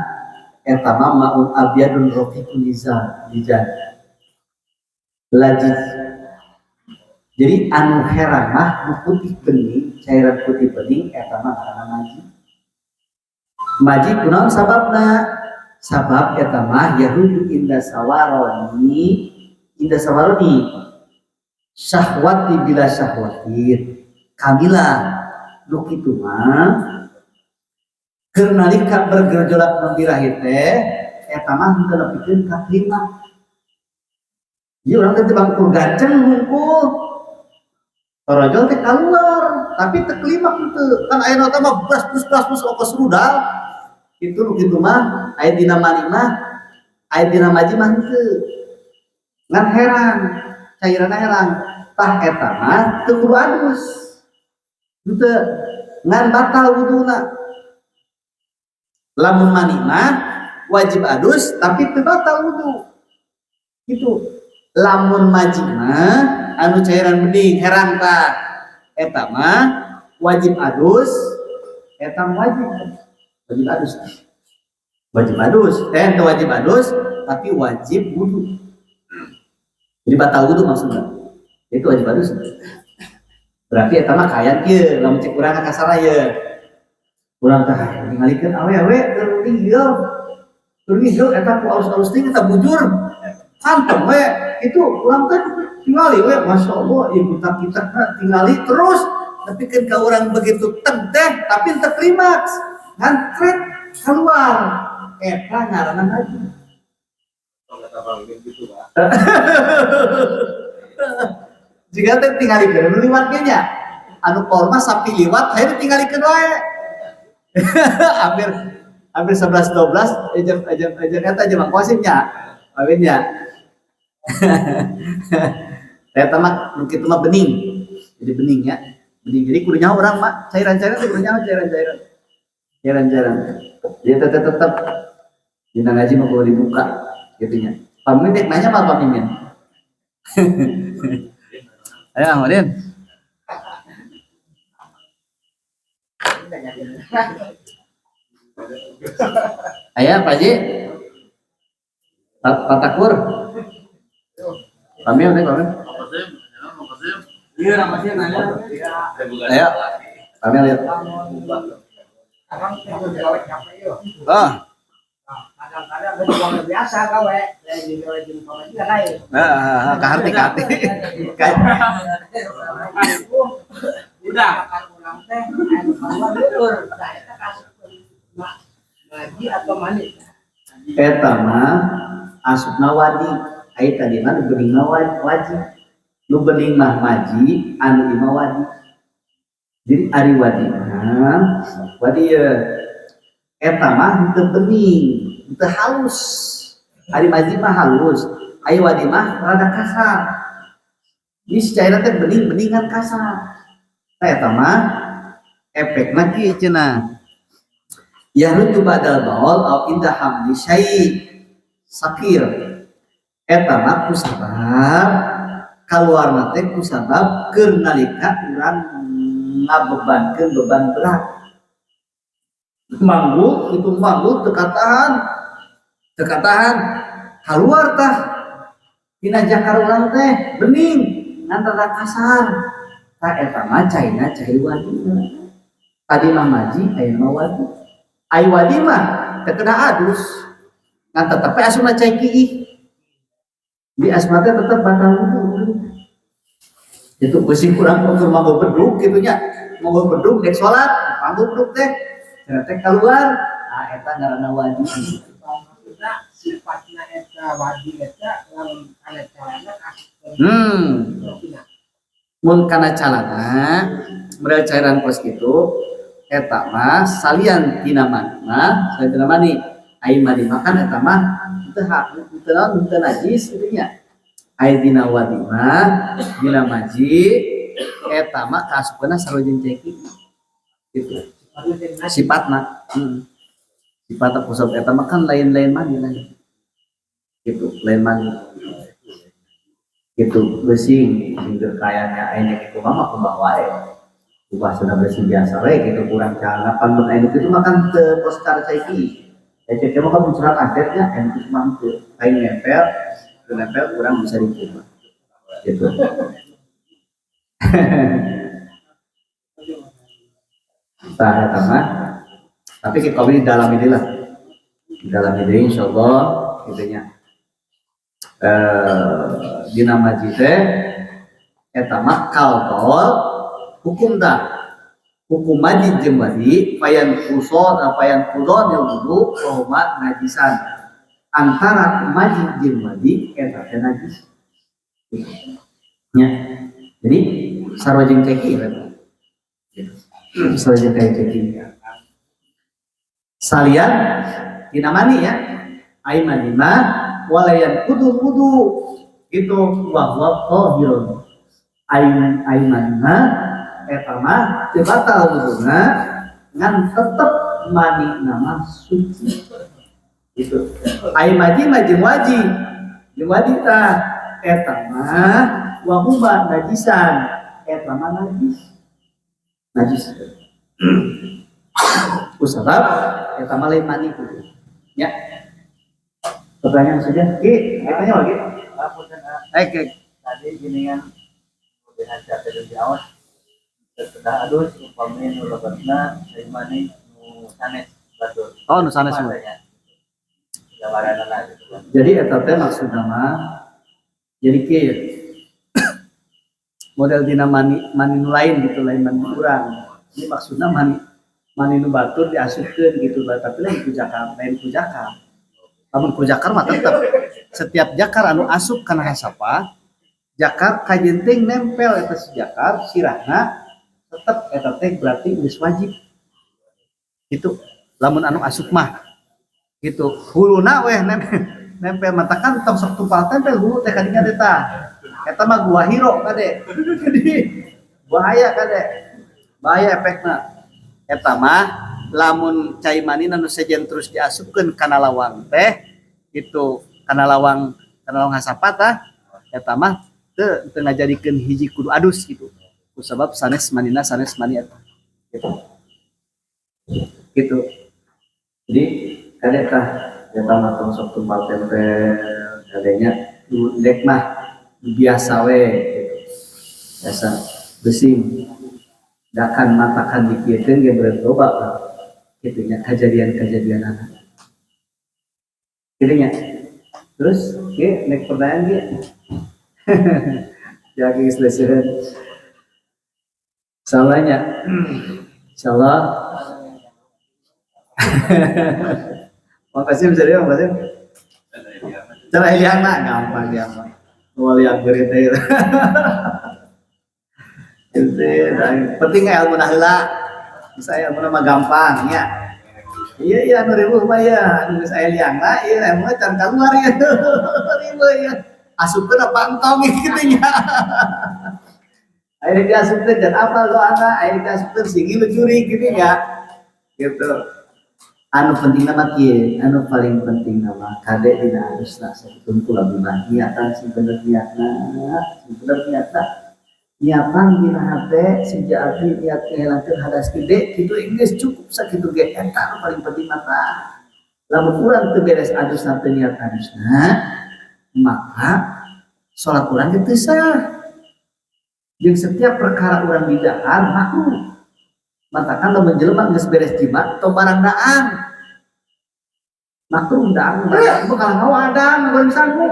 [SPEAKER 2] eta mah maun abyadun rafiqun lijan lajid jadi anu herang mah nu putih bening cairan putih bening eta mah ngaranna maji kunaon sababna sabab eta mah yahudu inda sawaroni syahwati bila syahwatin Kamila nu kitu mah keur nalika bergejolak nu birahi teh eta mah henteu nepikeun ka kelima. Ieu urang teh bangkul gaceng hungkul torojol teh keluar tapi teu kelima henteu kan aya na mah blas ongkos rudal itu nu kitu mah aya dina mani mah aya dina maji mah henteu ngan heran cairanna heran tah eta mah teu kudu adus henteu ngan batal wuduna. Lamun mani mah wajib adus tapi teu batal wudu gitu. Lamun maji mah anu cairan bening heran tah eta mah wajib adus eta wajib adus teh wajib adus tapi wajib wudu. Jadi batal wudu maksudnya. Itu wajib adus. Berarti eta mah kayan kieu, lamun cek urang kasarna ye. Urang teh ningalikeun awewe keur ngigel eta ku alus-alus teh eta bujur. Anteng we itu urang teh tingali we masyaallah ibu kita tingali terus tapi kan ka urang begitu teg teh tapi teu klimaks. Ngantret keluar eta ngaranna haji. Jika teh tingalikeun nu liwat ge nya anu korma sapi liwat hayu tingalikeun wae. hampir 11 12 ejen eta jeung mangkosimnya awinnya. Eta mah nu kitu mah bening. Jadi bening ya. Bening jadi kudu nyaho urang mah cairan-cairan kudu nyaho cairan-cairan. Jadi tetep dina ngaji mah kudu dibuka gitu nya. Pamimin dek nanya mah pamimin. Ayo Ahmadin. Ayo Pak Haji. Pak Takur. Pamil deh, pamil.
[SPEAKER 4] Iya, ramasnya nanya.
[SPEAKER 2] Ayo. Pamil lihat. Ah.
[SPEAKER 4] Kadang-kadang ada biasa gawe, jadi gawe jeung komedi kan lain.
[SPEAKER 2] Kahati.
[SPEAKER 4] Udah ulang teh anu luhur, eta ngaji atau mani.
[SPEAKER 2] Eta mah asupna wadi. Aya tadi mah nu bening mah wajib. Nu bening mah maji, anu imah wadi. Jadi ari wadi mah wadi eta mah henteu bening, henteu halus. Ari maji mah halus, ari wadi mah rada kasar. Jadi secara teh bening-beningan kasar. Tah eta mah efekna kieu cenah. Ya rutu badal baul au indah hamdi syai sakir. Eta mah kusabab kaluarna teh kusabab keur nalika urang ngabebankeun beban berat. Manggul tekatahan keluar tah tina jakar urang teh bening ngan rada kasar tah eta mah caina cai wadi tadi mah maji aya mah wadi ai wadi mah teu kena adus ngan tetep asupna cai kiih di asma teh tetep batal wudu itu pusing kurang untuk manggo bedug gitunya manggo bedug dek salat manggo bedug teh teh keluar eta ngaranna wadi.
[SPEAKER 4] Sifatna eta wadi eta lamun kana calana
[SPEAKER 2] mun kana calana model cairan pos kitu eta mah salian tina mani ai mani makan eta mah teu najis kitu nya ai dina wadi mah dina maji eta mah kasupna sarojeng ceki gitu sifatna sifatna pusat eta mah kan lain-lain mani lain gitu lain mani gitu bersih sehingga kayaknya airnya itu mah kumaha wae ubah sudah bersih biasa we gitu kurang cara pan air itu makan ke poskar saiki cek mah kan muncrat akhirnya air itu mah teu air nempel kurang bisa diterima gitu. Tah eta mah tapi kita di dalam inilah di dalam ini insyaallah gitunya dina maji teh eta mah kaltol hukum dah hukum majid jeung wadi payan kusod payan kudon yang wudu rohmat najisan antara majid jeung wadi eta teh najis nya jadi sarojeng keki sarojeng keki salian tina mani ya aiman lima walayan kudu itu wahwa tahirun aiman lima eta mah teu batal wuduna ngan tetep mani nama suci itu aimaji jeung waji tah eta mah wa huma najisan eta mah najis kusabab eta mah lain mani kudu ya pertanyaan saja ki tanya lagi
[SPEAKER 5] tadi gini kan udah hajar dari awal sudah adus umpamanya nu lebatna dari mana nu sanes batur
[SPEAKER 2] nu sanes semua
[SPEAKER 5] gambaran lah gitu kan
[SPEAKER 2] jadi eta teh maksudna mah jadi kieu model dina mani nu lain gitu lain mani urang ini maksudna mani nu batur diasupkeun gitu tapi lain ku jakar lamun ku jakar mah tetep setiap jakar anu asup kana hasapa jakar kajenting nempel eta si jakar sirahna tetep eta teh berarti geus wajib gitu lamun anu asup mah gitu huluna weh nempel matakan tong sok tumpal tempel hulu teh kadinya teh tah eta mah gua hiro kade jadi bahaya efekna eta mah lamun cai manina nu sejen terus diasupkeun kana lawang teh itu kana lawang hasapa tah eta mah teu ngajadikeun hiji kudu adus gitu kusabab sanes mani eta gitu jadi kade tah eta mah tong sok tumpal tempel kadenya dek mah biasa we gitu. Biasa besing dakan matakan dikieun ge bertobat kitu nya kejadian anak kitu nya terus ge nek pertanyaan ge jadi selesai salahnya insyaallah makasih bisa dia makasih cara ilian mah gampang dia mah wali akhir teh penting ilmu heula saya ilmu mah gampang ya iya anu ribu mah ya anu geus aya liangna ieu ilmu can kaluar ya ribu ya asupkeun apa entong kitu nya aya diasupkeun dan apal doana aya diasupkeun sigi lu curi kitu nya gitu anu penting nama kieu anu paling penting nama kade dina harusna sakumpul abdi niatan si bener niatna niatan dina hate sejak abdi niat ngehilangkeun hadas gede kitu geus cukup sakitu ge eta anu paling penting mata lamun urang teu beres adusna teu niat adusna maka salat urang teu sah jeung setiap perkara urang bidaan makruh matakan lamun jelema geus beres jimat atau barang daang makruh daang bakal ngawadang goreng sangu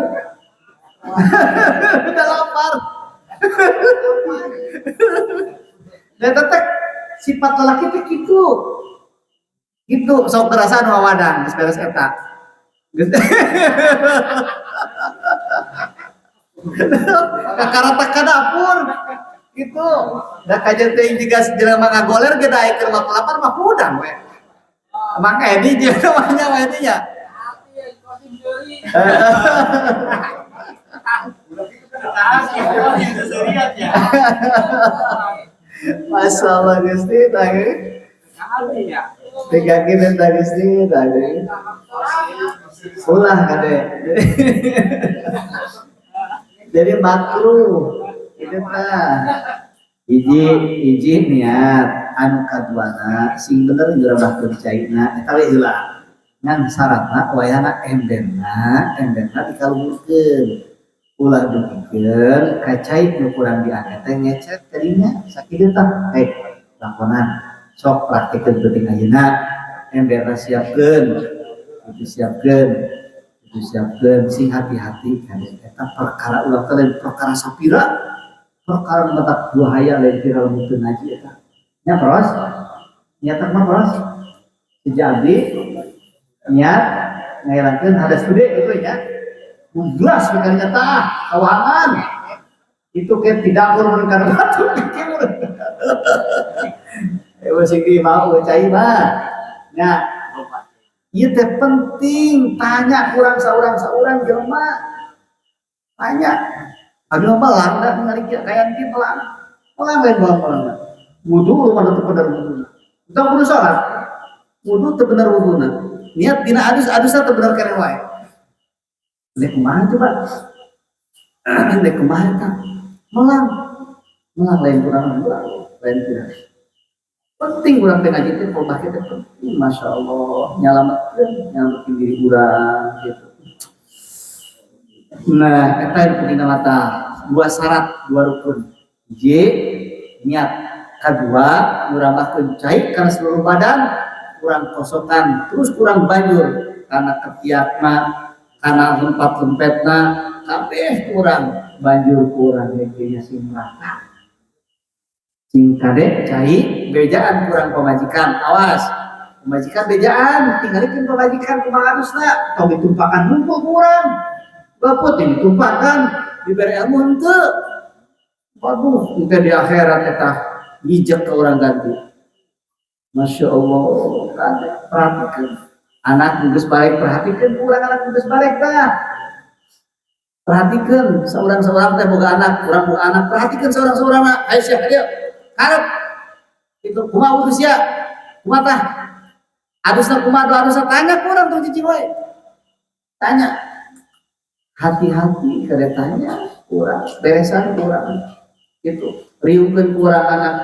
[SPEAKER 2] udah lapar dan tetep sifat lelaki teh kitu gitu sok terasa nu ngawadang geus beres eta kakaratak ka dapur gitu da kajen teh jiga jelema ngagoler ge da keur lapar mah hudang we Mang Edi namanya we Edi nya Masyaallah Gusti tadi tiga kilo Gusti tadi ulah kade jadi makruh itu tah hiji niat anu kaduana sing bener nyurabahkeun caina eta we heula ngan syaratna wayahna emberna dikalungkeun ulah dugikeun ka cai nu kurang diangkat teh ngecet kadinya sakitu tah lakonan sok praktikeun penting ayeuna emberna siapkeun sing hati-hati kan eta perkara ulah teh perkara sapira perkara mata buahaya lain kira mungkin ngaji ya. Nya pros, niat mah pros. Jadi niat ngailankeun hadas gede itu ya. Jelas sekali nyata kawangan. Itu kayak tidak turun karena batu dikimur. Masih mau cai mah. Nah, ieu teh penting tanya kurang saurang jelema. Tanya. Aduh malang dah ningali kayak kieu malang. Malang lain malang. Wudu lu mana teu bener wudu. Entah kudu salat. Wudu teu bener wuduna. Niat dina adus-adusna teu bener keneh wae. Dek kumaha coba? Dek kumaha tah? Malang lain kurang lain tidak. Penting urang teh ngaji teh pola teh penting. Masya Allah nyalametkeun diri urang gitu. Nah, eta yang penting mata dua syarat, dua rukun. J niat. Kedua, urang bahkeun cai karena seluruh badan, kurang kosokan, terus kurang banjur karena ketiakna, karena lempet-lempetna, kabeh kurang banjur kurang nya sing rata. Sing kade cai bejaan kurang pemajikan, awas. Pemajikan bejaan, tinggalikeun pemajikan kumaha adusna, tong ditumpakan hungkul kurang. Baput yang ditumpahkan diberi ilmu henteu. Waduh, engke di akhirat eta bijak ke orang ganti. Masya Allah, kade perhatikan. Anak geus balik perhatikan kurang anak geus balik tah. Perhatikan seorang teh boga anak, urang boga anak, perhatikan seorang Aisyah dia. Karep itu kumaha wudu sia? Kumaha tah? Adusna kumaha adusna tanya kurang tuh cicing wae. Tanya. Hati-hati kada tanya kurang, beresan kurang. Itu riungkeun kurang anak.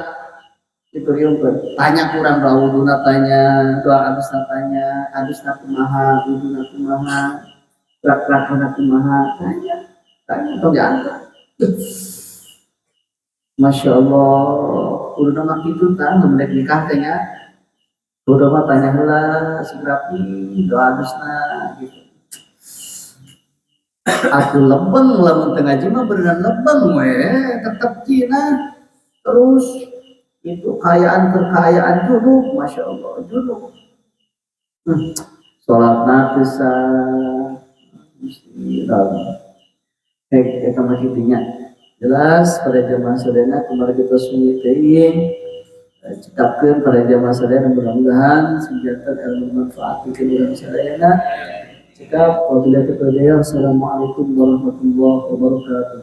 [SPEAKER 2] Itu riungkeun. Tanya kurang doa wuduna tanya, doa adusna tanya, adusna kumaha, wuduna kumaha, gerak-gerakna kumaha, tanya tong diangkat. Masya Allah, kudu nama kitu tah mendeek nikah teh nya. Kudu mah tanya heula sigrapi doa adusna gitu. Aku lebeng lamun teu ngaji mah beneran lebeng we, tetep cina. Terus itu kekayaan junub, Masya Allah junub. Salatna teu sah. Eta mah kitu nya. Jelas pada jamaah sadayana kemarin kita sunyi teuing cekapkeun pada jamaah sadayana mudah-mudahan senjata ilmu manfaat pikeun urang sadayana. Cekap wabillahi taufiq. Assalamualaikum warahmatullahi wabarakatuh.